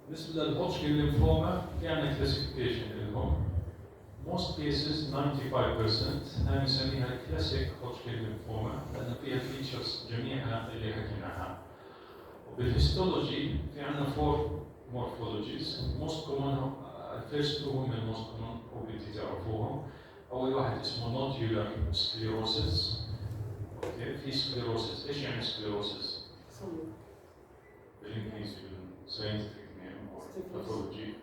[SPEAKER 1] بالنسبه للهوتشكين ليمفوما في عندنا كلاسيفيكيشن لهم. most cases 95% هاي بنسميها كلاسيك هوتشكين ليمفوما لأن فيها فيتشرز جميعها اللي حكينا عنها. وبالهيستولوجي في عندنا 4 مورفولوجيز most common الفيرست تو هم الموست كومون وبدي تعرفوهم. أول واحد اسمه نوديولار سكليروسيس. اوكي في سكليروسيس، ايش يعني سكليروسيس؟ بالانجليزي بالساينتفك نيم او باثولوجي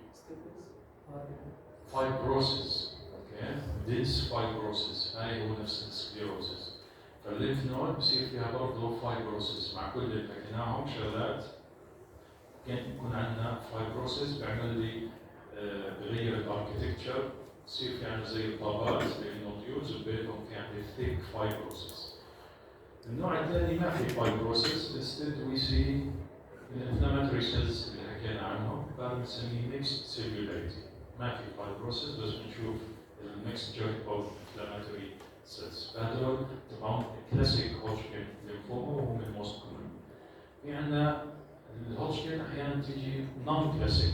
[SPEAKER 1] فايبروسيس. اوكي ديس فايبروسيس هاي هو نفس السكليروسيس. فالليمف نود بصير فيها برضه فايبروسيس مع كل اللي حكيناهم شغلات. كان يكون عندنا فايبروسيس بيعمل لي بغير الاركتكتشر بصير في عندنا زي الطابات زي النوديولز وبينهم في عندنا ثيك فايبروسيس. النوع الثاني ما في فايبروسيس instead we see الانفلاماتوري سيلز اللي حكينا عنهم فبنسميه ميكست سيلولاريتي. ما في فايبروسيس بس بنشوف الميكستشر اوف انفلاماتوري سيلز. فهذول طبعا كلاسيك هوتشكين ليمفوما وهم الموست كومن. في عندنا الهوتشكين احيانا تيجي نون كلاسيك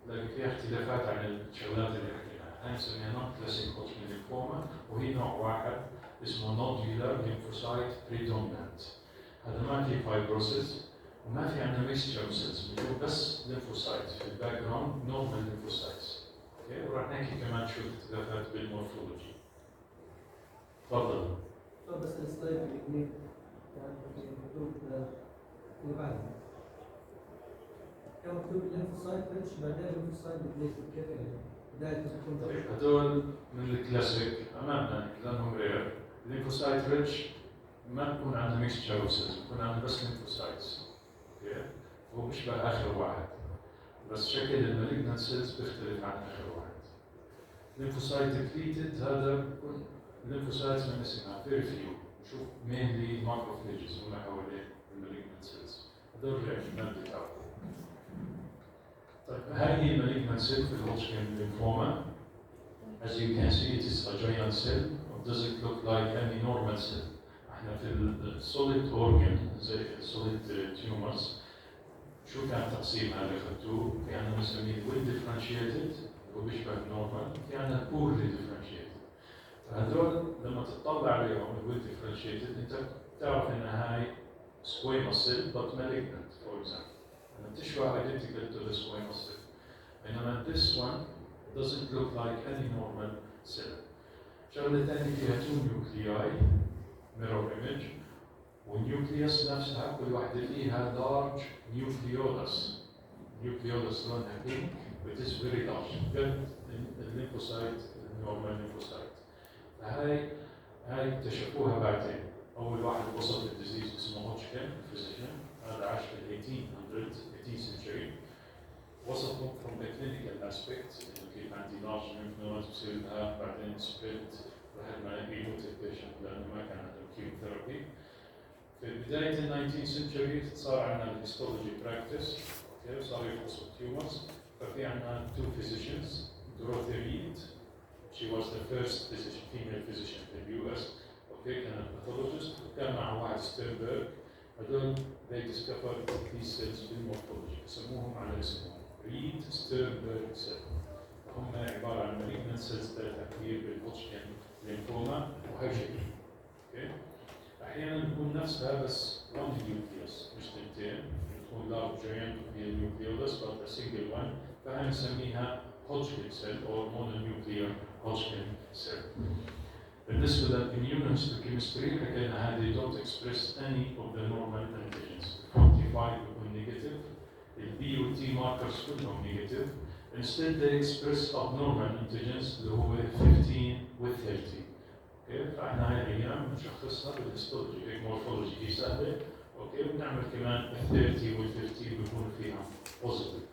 [SPEAKER 1] لكن فيها اختلافات عن الشغلات اللي حكيناها. هاي نسميها نون كلاسيك هوتشكين ليمفوما وهي نوع واحد اسمه نوديولار ليمفوسايت بريدومينانت. هذا ما في فايبروسيس وما في عندنا ميكستشر سيلز بنشوف بس ليمفوسايت في الباك جراوند نورمال ليمفوسايتس. اوكي وراح نحكي كمان شو الاختلافات بالمورفولوجي. تفضل.
[SPEAKER 2] بس السلايد اللي كان مكتوب اللي بعده كان مكتوب الليمفوسايت ريتش بعدين الليمفوسايت ديبليتد كيف يعني؟ بداية تكون
[SPEAKER 1] هدول من الكلاسيك امامنا لانهم رير. الليمفوسايت ريتش ما بكون عندنا ميكستشر سيلز بكون عندنا بس ليمفوسايتس. اوكي هو بيشبه اخر واحد بس شكل المالجنت سيلز بيختلف عن اخر واحد. الليمفوسايت ديبليتد هذا بكون الليمفوسايتس من اسمها فيري فيو نشوف مينلي ماكروفيجز وما حوالين المالجنت سيلز. هذول رير ما بيتعرفوا. طيب هذه المالجنت سيل في الهوتشكين ليمفوما. As you can see it is a giant cell. It doesn't look like any normal cell. احنا في السوليد اورجن زي السوليد تيومرز شو كان تقسيم هذا اخذتوه؟ في عندنا بنسميه ويل ديفرنشيتد وبيشبه نورمال، في عندنا بورلي ديفرنشيتد. فهذول لما تطلع عليهم الويل ديفرنشيتد انت بتعرف ان هاي squamous cell but malignant for example. And تشبه identical to the squamous cell. بينما this one doesn't look like any normal cell. شغلة ثانية فيها two nuclei mirror image والنيوكليوس نفسها كل واحدة فيها large nucleolus. nucleolus لونها pink which is very large. قد الليمفوسايت النورمال ليمفوسايت. هاي اكتشفوها بعدين. أول واحد وصف الديزيز اسمه هوتشكن فيزيشن، هذا عاش في 1800 century. وصفه from a clinical aspect إنه كيف عندي large lymph nodes بصير لها بعدين spread لحد ما يموت البيشنت لأنه ما كان عنده chemotherapy. في بداية ال 19th century صار عندنا الهيستولوجي براكتس، اوكي، وصاروا يفحصوا التيومرز. ففي عندنا two physicians، Dorothy Reed. She was the first female physician in the US. اوكي، كانت pathologist، وكان معها واحد ستيرنبرغ. هذول they discovered these cells بالمورفولوجي، سموهم على اسمهم ريد ستيرنبرغ سيل. هم عبارة عن malignant cells ذات كبير بالهوتشكن ليمفوما وهيشكي. اوكي، أحياناً بتكون نفسها بس one nucleus مش تنتين، بتكون large giant هي النيوكليولس but a single one، فهي نسميها Hodgkin cell or mononuclear Hodgkin cell. بالنسبة للimmunohistochemistry حكينا هذه don't express any of the normal antigens. 45 بيكون negative، ال B و T markers كلهم negative. Instead they express abnormal antigens اللي هو 15 و 30. اوكي، فاحنا هاي الايام بنشخصها بالهيستولوجي، هيك مورفولوجي هي سهله، اوكي، وبنعمل كمان ال 30 وال 50 بيكون فيها بوزيتيف.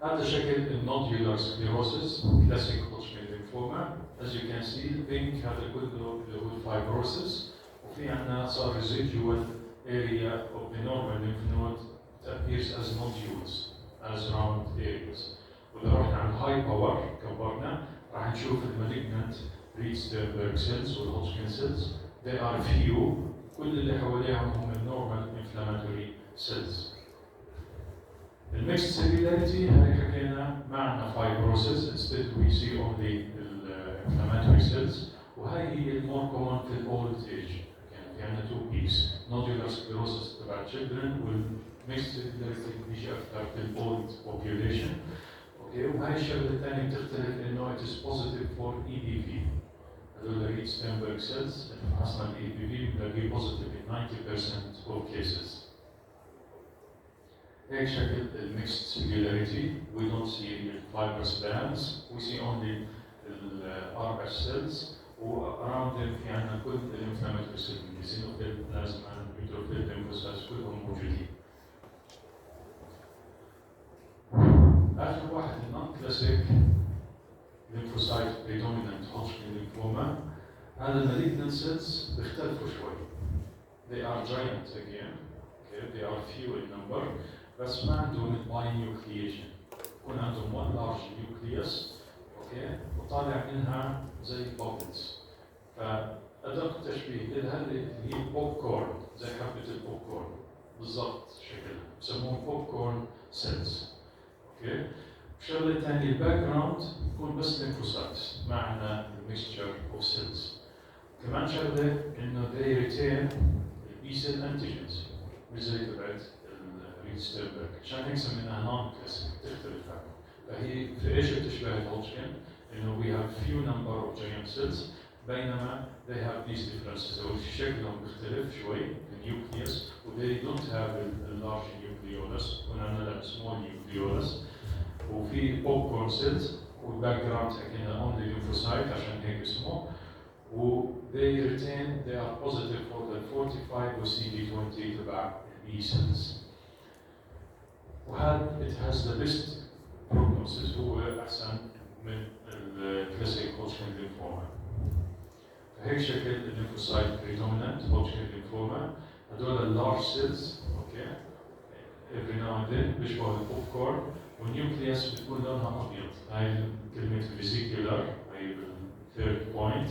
[SPEAKER 1] هذا شكل النودولار سكليروسيس كلاسيك هوتشكن ليمفوما. as you can see البينك هذا كله اللي هو الفايبروسيس، وفي عندنا صار residual area of the normal lymph node that appears as nodules as round areas. واذا رحنا على الهاي باور كبرنا راح نشوف المالجنت ريد ستيرنبرغ سيلز والهوتشكن سيلز. they are few، كل اللي حواليهم هم النورمال انفلاماتوري سيلز. الميكست سيلولاريتي هاي حكينا ما عندنا فايبروسيس، instead we see only inflammatory cells، وهاي هي المور كومن في الاولد ايج. يعني في عندنا two peaks، nodular sclerosis تبع children والميكست سيلولاريتي بيجي اكثر في الاولد population. اوكي، وهي الشغله الثانيه بتختلف انه it is positive for EBV. هذول ريد ستيرنبرغ سيلز فحصنا ال EBV بنلاقيه positive in 90% of cases. هيك شكل الميكست cellularity. We don't see the fibrous bands, we see only the RS cells و around them في عندنا كل الانفلاماتوري سيلز، الزينوفيل، بلازما، نيوتروفيل، ليمفوسايتس كلهم موجودين. آخر واحد النون كلاسيك lymphocyte predominant Hodgkin lymphoma. هذا malignant cells بيختلفوا شوي. They are giant again. Okay, they are few in number. بس ما عندهم binucleation. يكون عندهم one large nucleus. Okay, وطالع منها زي bubbles. فأدق تشبيه لها اللي هي بوب كورن، زي حبة البوب كورن. بالضبط شكلها. بسموهم بوب كورن cells. اوكي، الشغله الثانيه الباك جراوند يكون بس ليمفوسايتس، ما عندنا ميكستشر اوف سيلز. كمان شغله انه they retain البي سيل انتيجنز مش زي تبعت الريد ستيرنبرغ، عشان هيك سميناها نون كلاسيك تختلف عنه. فهي في ايش بتشبه الهوتشكن؟ انه we have few number of giant cells بينما they have these differences. أول شيء شكلهم بيختلف شوي النيوكليوس و they don't have a large nucleolus، هنا عندنا small nucleolus وفي popcorn cells والباك جراوند حكينا only lymphocyte عشان هيك اسمه، و they retain they are positive for the 45 و CD20 تبع B cells. وهذا it has the best prognosis، هو أحسن من الكلاسيك هوتشكن ليمفوما. فهيك شكل الليمفوسايت predominant هوتشكن ليمفوما. هذول اللارج سيلز اوكي every now and then بيشبهوا البوب كورن، والنيوكليوس بتكون لونها ابيض. هاي كلمة فيزيكولار هي الثيرد بوينت،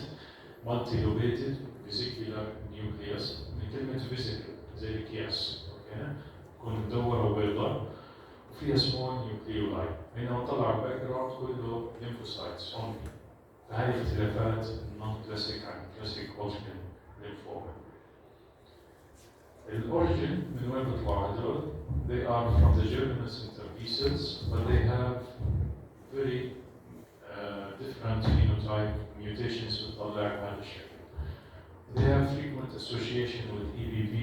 [SPEAKER 1] مالتي لوبيتد فيزيكولار نيوكليوس من كلمة فيزيكال زي الكياس. اوكي تكون مدوره وبيضاء وفيها سمول نيوكليولاي، بينما طلع الباك جراوند كله ليمفوسايتس اونلي. فهذه اختلافات النون كلاسيك عن كلاسيك هوجكن ليمفوما. الاوريجن من وين بيطلعوا هدول؟ They are from the germinal center B cells, but they have very different phenotype mutations بتطلع بهذا الشكل. They have frequent association with EBV.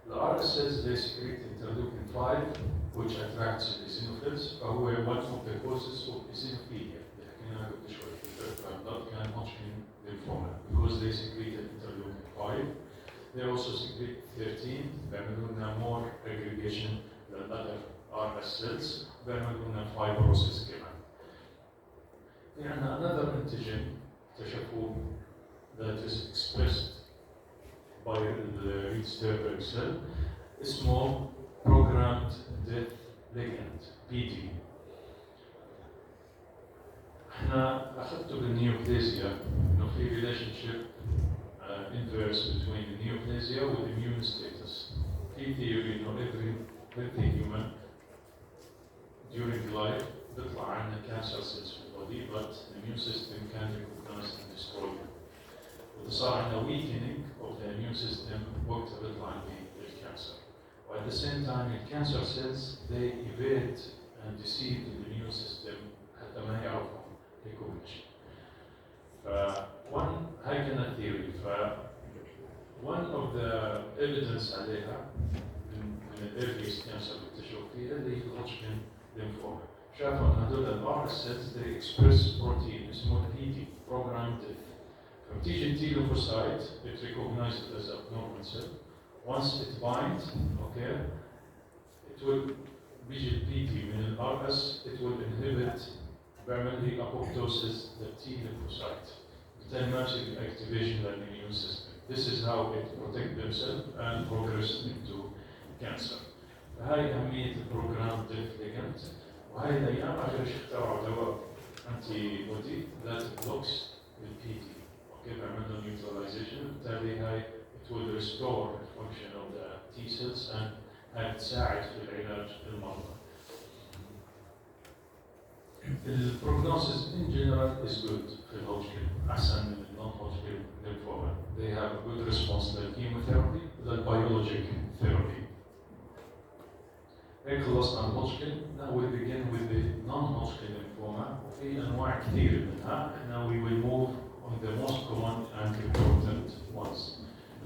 [SPEAKER 1] The RS cells they secrete interleukin 5 which attracts the eosinophils, فهو one of the causes of eosinophilia. اللي حكينا قبل شوي في blood كان Hodgkin lymphoma because they secrete interleukin 5. They also secrete 13 بيعملوا لنا more aggregation than other RS cells, بيعملوا لنا fibrosis كمان. في عندنا another antigen اكتشفوه that is expressed by the Reed Sternberg cell اسمه programmed death ligand PD. احنا اخذته بالنيوبلازيا انه في relationship inverse between the neoplasia with immune status. في theory انه every healthy human during life بيطلع عندنا cancer cells في البودي but the immune system can recognize and destroy them. وصار عندنا weakening of the immune system وقتها بيطلع عندي الكانسر. At the same time, cancer cells they evade and deceive the immune system حتى ما يعرفوا recognition. One هاي كانت theory. One of the evidence عليها من earliest cancer اللي اكتشفوا فيها اللي هي Hodgkin lymphoma. شافوا ان هذول ال RS cells they express protein اسمه PD programmed death. فبتيجي T lymphocyte it recognizes it as a abnormal cell. Once it binds, okay, it will بيجي PD من ال RS it will inhibit primarily apoptosis the T lymphocyte. Then matching activation of the immune system. This is how it protects themselves and progress into cancer. فهاي أهمية البروجرام death ligand. وهاي الأيام آخر شيء اخترعوا دواء anti body that blocks the PD. Okay, بيعمل له neutralization. بالتالي هاي it will restore the function of the T cells and هاي تساعد في العلاج المرضى. The prognosis in general is good في الهوجكن أحسن من non-Hodgkin lymphoma. They have a good response to chemotherapy than biologic therapy. هيك خلصنا عن Hodgkin. Now we begin with the non-Hodgkin lymphoma. وفي أنواع كثير منها. Now we will move on the most common and important ones.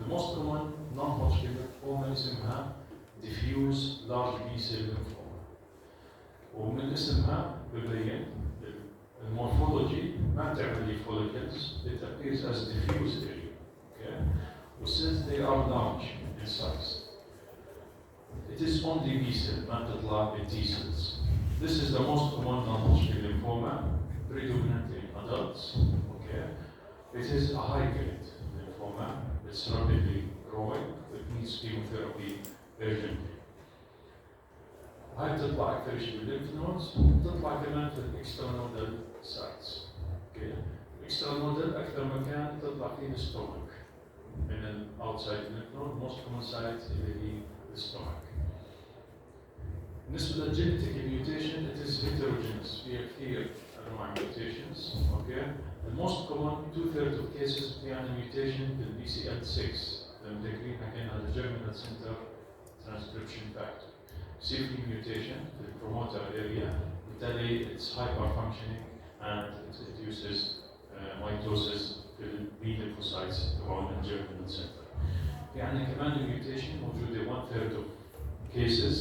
[SPEAKER 1] The most common non-Hodgkin lymphoma اسمها diffuse large B-cell lymphoma. ومن اسمها ببين المورفولوجي ما بتعمل لي follicles, it appears as diffuse area. Okay? Since they are large in size, it is only B cell, not the T cells. This is the most common non-Hodgkin lymphoma, predominantly in adults. Okay? It is a high-grade lymphoma. It's rapidly growing. It needs chemotherapy urgently. هاي بتطلع أكثر شيء بالليمف نودز، بتطلع كمان في الإكسترانودال سايتس. أوكي؟ الإكسترانودال أكثر مكان تطلع فيه الستومك من الأوتسايد ليمف نود، موست كومن سايت اللي هي الستومك. بالنسبة للجينيتيك ميوتيشن it is heterogeneous، فيها كثير أنواع ميوتيشنز. أوكي؟ الموست كومن 2/3 of cases في عندنا ميوتيشن بال BCL6 لما تكرين حكينا هذا germinal center transcription factor. Safety mutation to the promoter area, بالتالي it's hyperfunctioning and it induces mitosis في the lymphocytes around the germinal center. في عندنا كمان mutation موجودة 1/3 of cases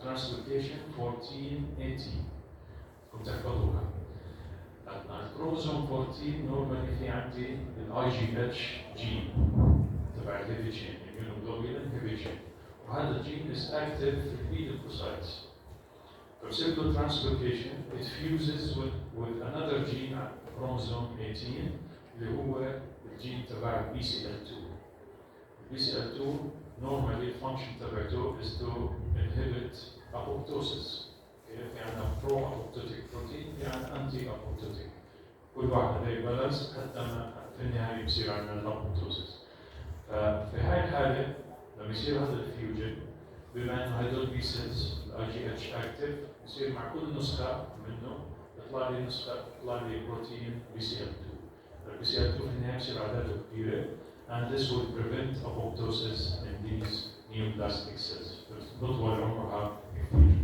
[SPEAKER 1] translocation 14/18 كنت تحفظوها. الكروموسوم 14 normally في عندي ال IGH gene تبع الهيفي chain immunoglobulin heavy chain. وهذا الجين is active في lymphocytes. Pseudo translocation it fuses with another gene chromosome 18 اللي هو الجين تبع BCL2. BCL2 normally function تبعته is to inhibit apoptosis. في عندنا pro-apoptotic protein في عندنا anti-apoptotic. كل واحد هي بالانس حتى ما في النهاية بصير عندنا apoptosis. ففي هاي الحالة لما يصير هذا الفيوجن بما انه هدول بي سيلز الاي جي اتش اكتف يصير مع كل نسخه منه يطلع لي نسخه يطلع لي بروتين بي سي ال 2. البي سي ال 2 في النهايه بصير اعداده كبيره and this will prevent apoptosis in these neoplastic cells. بتطول عمرها كثير.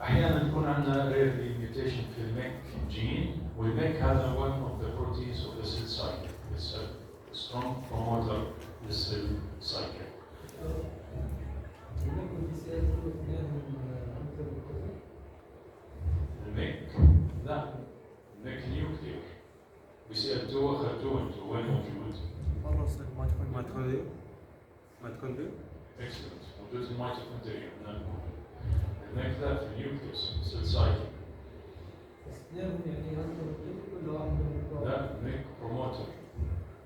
[SPEAKER 1] احيانا يكون عندنا rarely mutation في الميك جين والميك هذا one of the proteins of the cell cycle. It's a strong promoter of the cell cycle. الميك لا الميك نيوكلير بيصير 2 اخذتوه انتوا وين موجود؟
[SPEAKER 3] قصدك ميتوكوندريا؟
[SPEAKER 1] اكسلنت موجود في الميتوكوندريا الميك لا في النيوكليوس سيل سايكل. لا الميك بروموتر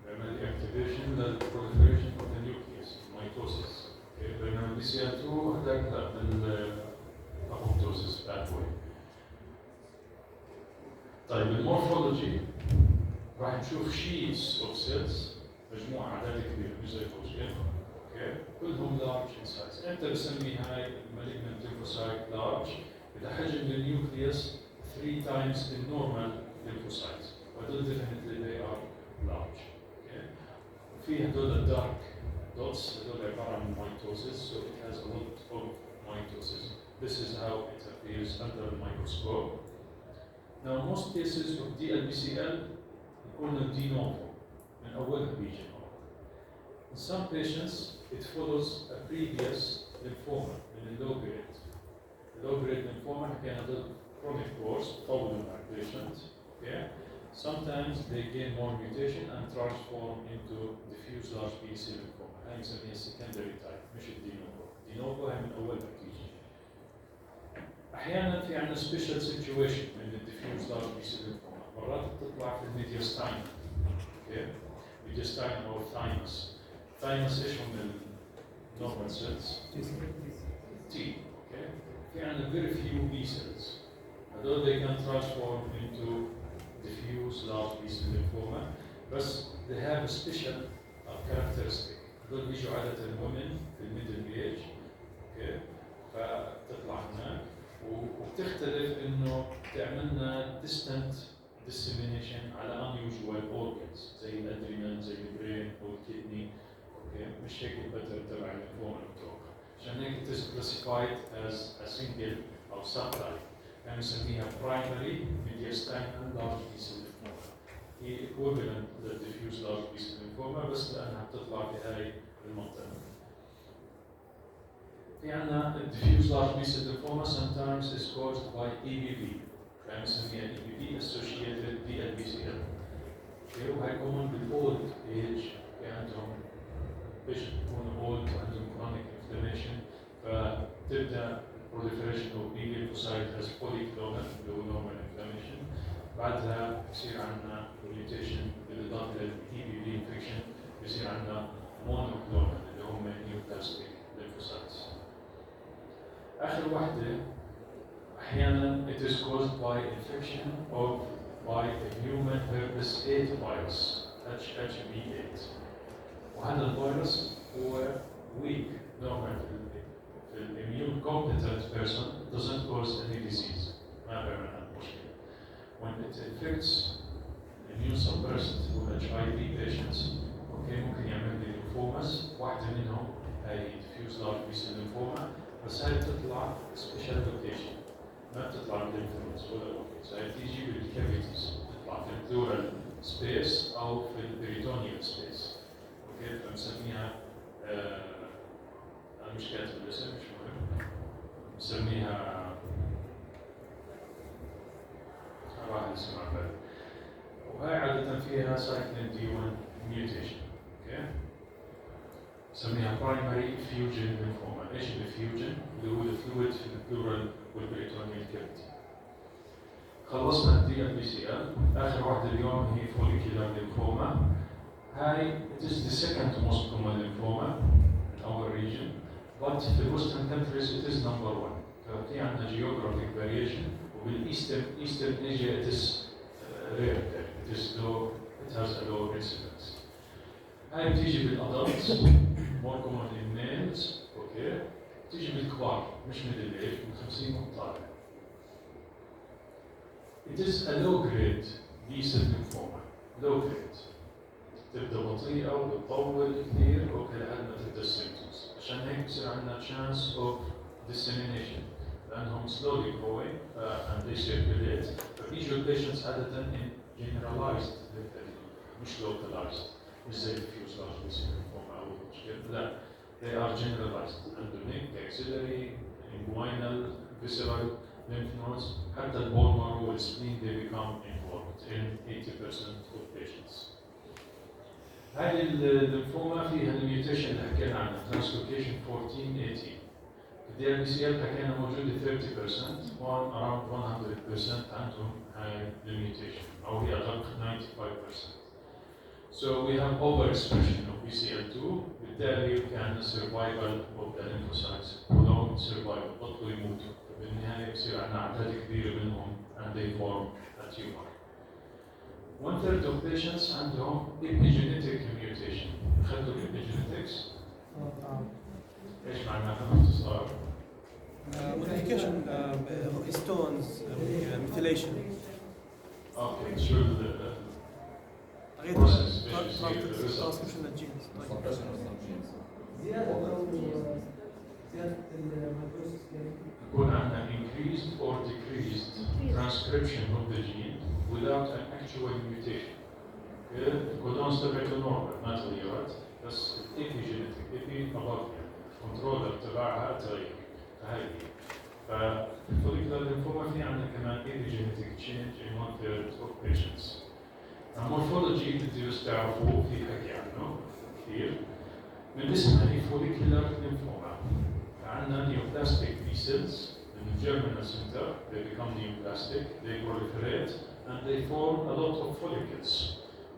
[SPEAKER 1] بيعمل اكتيفيشن للبروليفريشن اوف ذا نيوكليوس ميتوسيس. بينما البي سي ال 2 هذاك لا للابوبتوسيس باثوي. طيب المورفولوجي راح نشوف شيتس اوف سيلز مجموعه اعداد كبيره مش زي فوجين اوكي كلهم لارج ان سايز. امتى بسمي هاي المالجنت ليمفوسايت لارج؟ اذا حجم النيوكليوس 3 times the normal lymphocytes وهدول definitely they are large. اوكي في هدول الدارك دوتس هدول عباره عن mitosis so it has a lot of mitosis. This is how it appears under the microscope. Now most cases of DLBCL يكون de novo من أولها بيجي. In some patients it follows a previous lymphoma من low grade. Low grade lymphoma حكينا ضد chronic course طول مع patient. Okay? Sometimes they gain more mutation and transform into diffuse large B cell lymphoma. هاي نسميها secondary type مش de novo. De novo هي من أولها بتيجي. أحيانا في عندنا special situation من diffuse large B cell lymphoma. مرات بتطلع في الميدياستاين. اوكي ميدياستاين او ثايمس. ثايمس ايش هم النورمال سيلز؟ تي. اوكي في عندنا very few B cells. هذول they can transform into diffuse large B cell lymphoma بس they have a special characteristic. هذول بيجوا عادة women في الميدل ايج. اوكي فتطلع هناك وبتختلف انه تعملنا distant dissemination على unusual organs زي الادرينال زي البرين او الكدني. اوكي مش هيك البتر تبع الليمفوما المتوقع. عشان هيك it is classified as a single او subtype. يعني نسميها primary mediastinal large B cell lymphoma. هي equivalent للديفيوز large B cell lymphoma بس لانها بتطلع في هاي المنطقه. في عندنا diffuse large B cell lymphoma sometimes is caused by EBV. يعني نسميها EBV associated DLBCL. وهي common بالold age في عندهم patient يكونوا old وعندهم chronic inflammation فتبدا proliferation of B lymphocyte as polyclonal اللي هو normal inflammation. بعدها بصير عندنا mutation بالاضافه للEBV infection بصير عندنا monoclonal اللي هم neoplastic lymphocytes. آخر واحدة أحيانا it is caused by infection by a human herpes 8 virus HHV8 وهذا الفيروس هو weak normal في immune competent person doesn't cause any disease ما بيعمل مشكلة. When it infects immune suppressed HIV patients ممكن يعمل لي lymphomas. واحدة منهم هي diffuse large B cell lymphoma بس هاي بتطلع سبيشال لوكيشن ما بتطلع بالانفلونس ولا لوكيشن. هاي بتيجي بالكافيتيز بتطلع في البلورال سبيس او في البريتونيال سبيس. اوكي فبنسميها انا مش كاتب الاسم مش مهم بنسميها راح الاسم على بالي. وهاي عادة فيها سايكلين دي 1 ميوتيشن. اوكي نسميها برايمري فيوجن ليمفوما. ايش الفيوجن؟ اللي هو الفلويد في البلورال والبريتونيال كافيتي. خلصنا الدي ال بي سي ال. اخر واحده اليوم هي فوليكولار ليمفوما. هاي it is the second most common lymphoma in our region but في الوسترن countries it is number one. ففي عندنا geographic variation وبالايسترن ايجيا it is rare it is low it has a low incidence. هاي بتيجي بالادلت more common in males. اوكي تيجي بالكبار مش middle age من 50 وطالع. It is a low grade B-cell lymphoma. low grade. تبدا بطيئه وبتطول كثير اوكي لحد ما تبدا السيمتومز. عشان هيك بصير عندنا chance of dissemination لانهم slowly growing and they circulate. فبيجوا patients عاده in generalized lymphedema مش localized مش زي diffuse large B-cell lymphoma او مشكله لا. They are generalized endemic, axillary, inguinal, visceral lymph nodes. حتى البون marrow والspleen they become involved in 80% of patients. هذه الليمفوما فيها الميوتيشن اللي حكينا عنها ترانسلوكيشن 1418. الدي ار بي سي ال حكينا موجوده 30% وان اراوند 100% عندهم هاي الميوتيشن او هي ادق 95%. So we have overexpression of BCL2 بالتالي في عندنا survival of the lymphocytes prolonged survival بطلوا يموتوا بالنهايه بصير عندنا اعداد كبيره منهم and they form a tumor. 1/3 of patients عندهم epigenetic mutation. خدوا epigenetics؟ ايش معناها باختصار؟
[SPEAKER 4] modification histones methylation.
[SPEAKER 1] اوكي شو
[SPEAKER 4] غير
[SPEAKER 1] process
[SPEAKER 4] transcription للجينز.
[SPEAKER 2] زيادة أو زيادة الميكروسيس
[SPEAKER 1] يكون عندنا increased or decreased transcription of the gene without an actual mutation. الكودونز تبعته normal ما تغيرت بس epigenetic epi above controller تبعها تغير. فهي فالفوليكولار ليمفوما في عندنا كمان epigenetic change in 1/3 of patients. المورفولوجي بدي تعرفوه في حكي عنه كثير. من اسمها هي فوليكولار ليمفوما. عندنا neoplastic B cells in the germinal center. They become neoplastic, they proliferate, and they form a lot of follicles.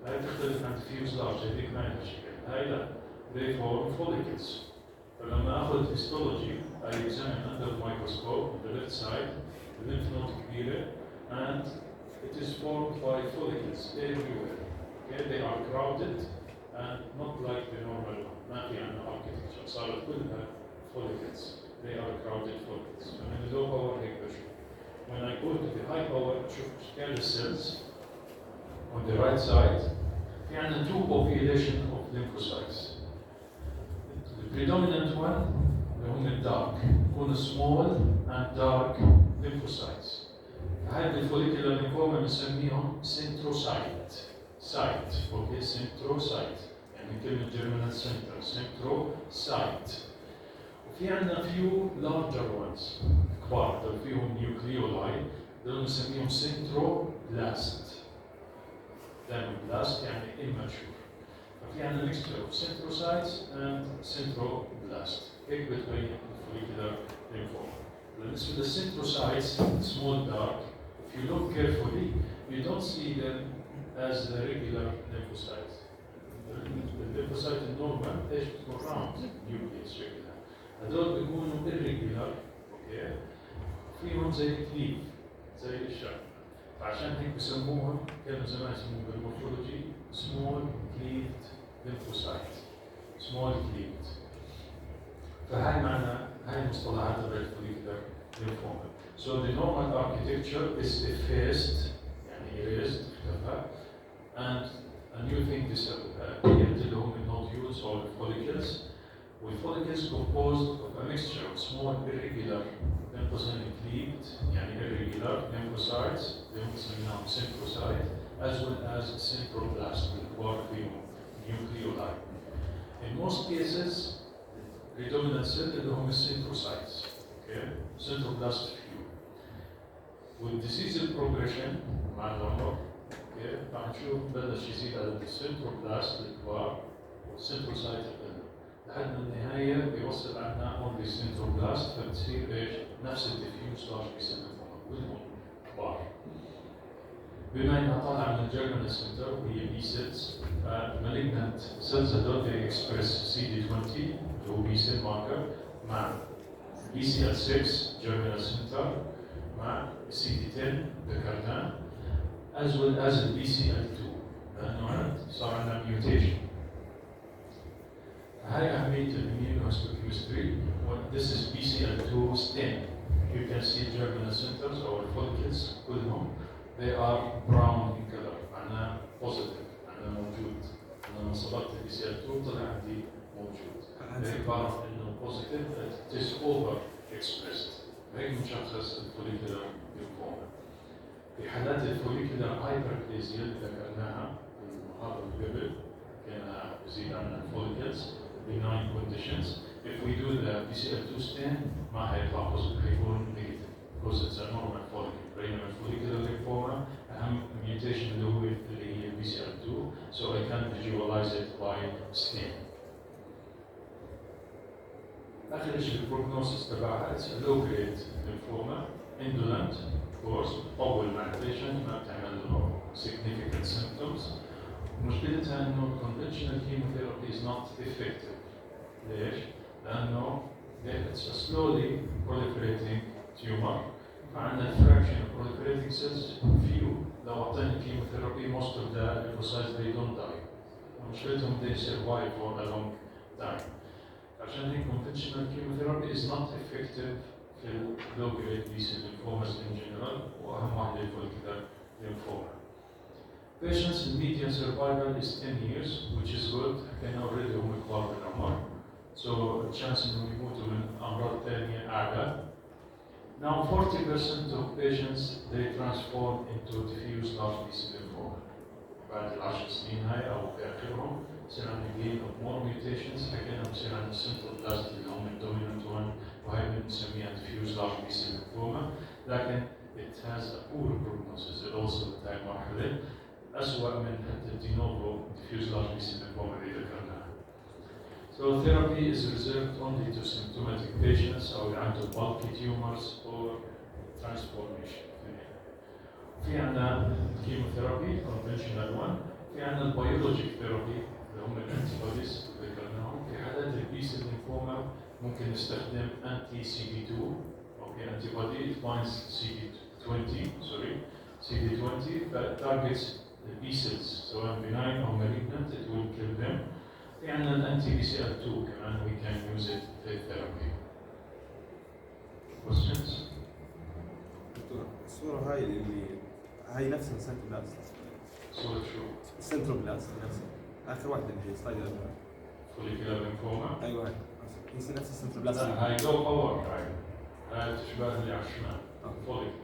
[SPEAKER 1] هاي تختلف عن diffuse large هذيك ما لها شكل. هاي لا. They form follicles. فلما اخذ histology I examine under the microscope on the left side the lymph node كبيرة and it is formed by follicles everywhere. Okay, they are crowded and not like the normal one. ما في عندنا architecture صارت كلها follicles. They are crowded follicles. فمن low power هيك بشوف. When I go to the high power بشوف اشكال السيلز on the right side. في عندنا two population of lymphocytes. The predominant one اللي هم الدارك يكون small and dark lymphocytes. هذه الفوليكولار ليمفوما بنسميهم سنتروسايت. سايت اوكي سنتروسايت يعني كلمة جيرمينال سنتر سنتروسايت. وفي عندنا فيو لارجر ones كبار دول فيهم نيوكليولاي دول بنسميهم سنتروبلاست. دائما بلاست يعني immature. ففي عندنا mixture of centrocytes and centroblast. هيك بتبين الفوليكولار ليمفوما. بالنسبة للسنتروسايتس small dark. If you look carefully, you don't see them as the regular lymphocytes. The lymphocyte normal ايش بتكون round nucleus شكلها. هذول بيكونوا irregular، اوكي؟ فيهم زي كليف، زي الشعر. فعشان هيك بسموهم كانوا زمان يسموهم بالمورفولوجي small cleaved lymphocyte. small cleaved. فهاي معنى هاي المصطلحات تبع الفوليكولار lymphoma. So the normal architecture is effaced, يعني erased, اختفى, and a new thing appeared اللي هم nodules or follicles, with follicles composed of a mixture of small irregular lymphocyte cleaved, يعني irregular lymphocytes, اللي هم بنسميهم centrocyte, as well as centroblast, الكبار فيهم nucleoli. In most cases, predominant cell اللي هم centrocytes, okay, centroblast few. With disease progression مع العمر okay راح نشوف بلش يزيد عدد السنتروبلاست الكبار والسنتروسايت القلة لحد ما النهاية بيوصل عندنا only centroblast فبتصير ايش؟ نفس الديفيوز لارج بيسموها كلهم كبار. بما انها طالعة من الجيرمينال سنتر وهي بي سيلز فالمالجنانت سيلز هدول they express CD20 اللي هو بي سيل ماركر مع BCL6 germinal center مع CD10 ذكرناه as well as BCL2 لأنه صار عندنا mutation. هاي أهمية الimmunohistochemistry. This is BCL2 stain. You can see germinal centers or follicles كلهم they are brown in color. معناها positive. معناها موجود. أنا صبغت BCL2 طلع عندي موجود. هيك بعرف إنه positive it is over expressed. هيك مشخص الفوليكولار ليمفوما. في حالات الفوليكولار هايبربليزيا اللي ذكرناها المحاضرة اللي قبل كان يزيد عن follicles benign conditions. If we do the BCL2 stain ما هيطلع positive هيكون negative because it's a normal follicle. بينما الفوليكولار ليمفوما أهم mutation اللي هي BCL2 so I can visualize it by stain. آخر شيء البروجنوسيس تبعها it's a low grade lymphoma indolent of course طول مع البيشنت ما بتعمل له significant symptoms. مشكلتها انه conventional chemotherapy is not effective. ليش؟ لانه it's a slowly proliferating tumor. فعندنا fraction of proliferating cells few. لو اعطينا chemotherapy most of the lymphocytes they don't die. مشكلتهم they survive for a long time. عشان هيك conventional chemotherapy is not effective في low grade B-cell lymphomas in general واهم واحدة follicular lymphoma. Patients in median survival is 10 years, which is good. كان already هم كبار بالعمر. So chance إنهم يموتوا من أمراض ثانية أعلى. Now 40% of patients they transform into diffuse large B-cell lymphoma. بعد ال10 سنين هاي أو في آخرهم يصير عندنا gain of more mutations. حكينا بصير عندنا central blast اللي هم الdominant one وهي بنسميها diffuse large B-cell lymphoma. لكن it has a poor prognosis. It also time مرحلة أسوأ من حتى الدينوفو diffuse large B-cell lymphoma اللي ذكرناها. So therapy is reserved only to symptomatic patients أو اللي عندهم bulky tumors or transformation. في عندنا chemotherapy conventional one. في عندنا البيولوجيك ثيرابي اللي هم الانتيبوديز اللي ذكرناهم. في حالات البي-cell lymphoma ممكن نستخدم anti CD2 أوكي antibody it binds CD20 that targets the B cells سواء benign or malignant it will kill them. في عندنا الانتي BCL2 كمان we can use it في therapy. Questions?
[SPEAKER 3] دكتور الصورة هاي اللي هاي نفس السنتروبلاست.
[SPEAKER 1] صورة شو؟
[SPEAKER 3] السنتروبلاست نفسها آخر واحدة اللي هي سلايد الأولى.
[SPEAKER 1] follicular lymphoma.
[SPEAKER 3] أيوة هاي نفس السنتروبلاست.
[SPEAKER 1] هاي low power هاي تشبه اللي على الشمال. follicular.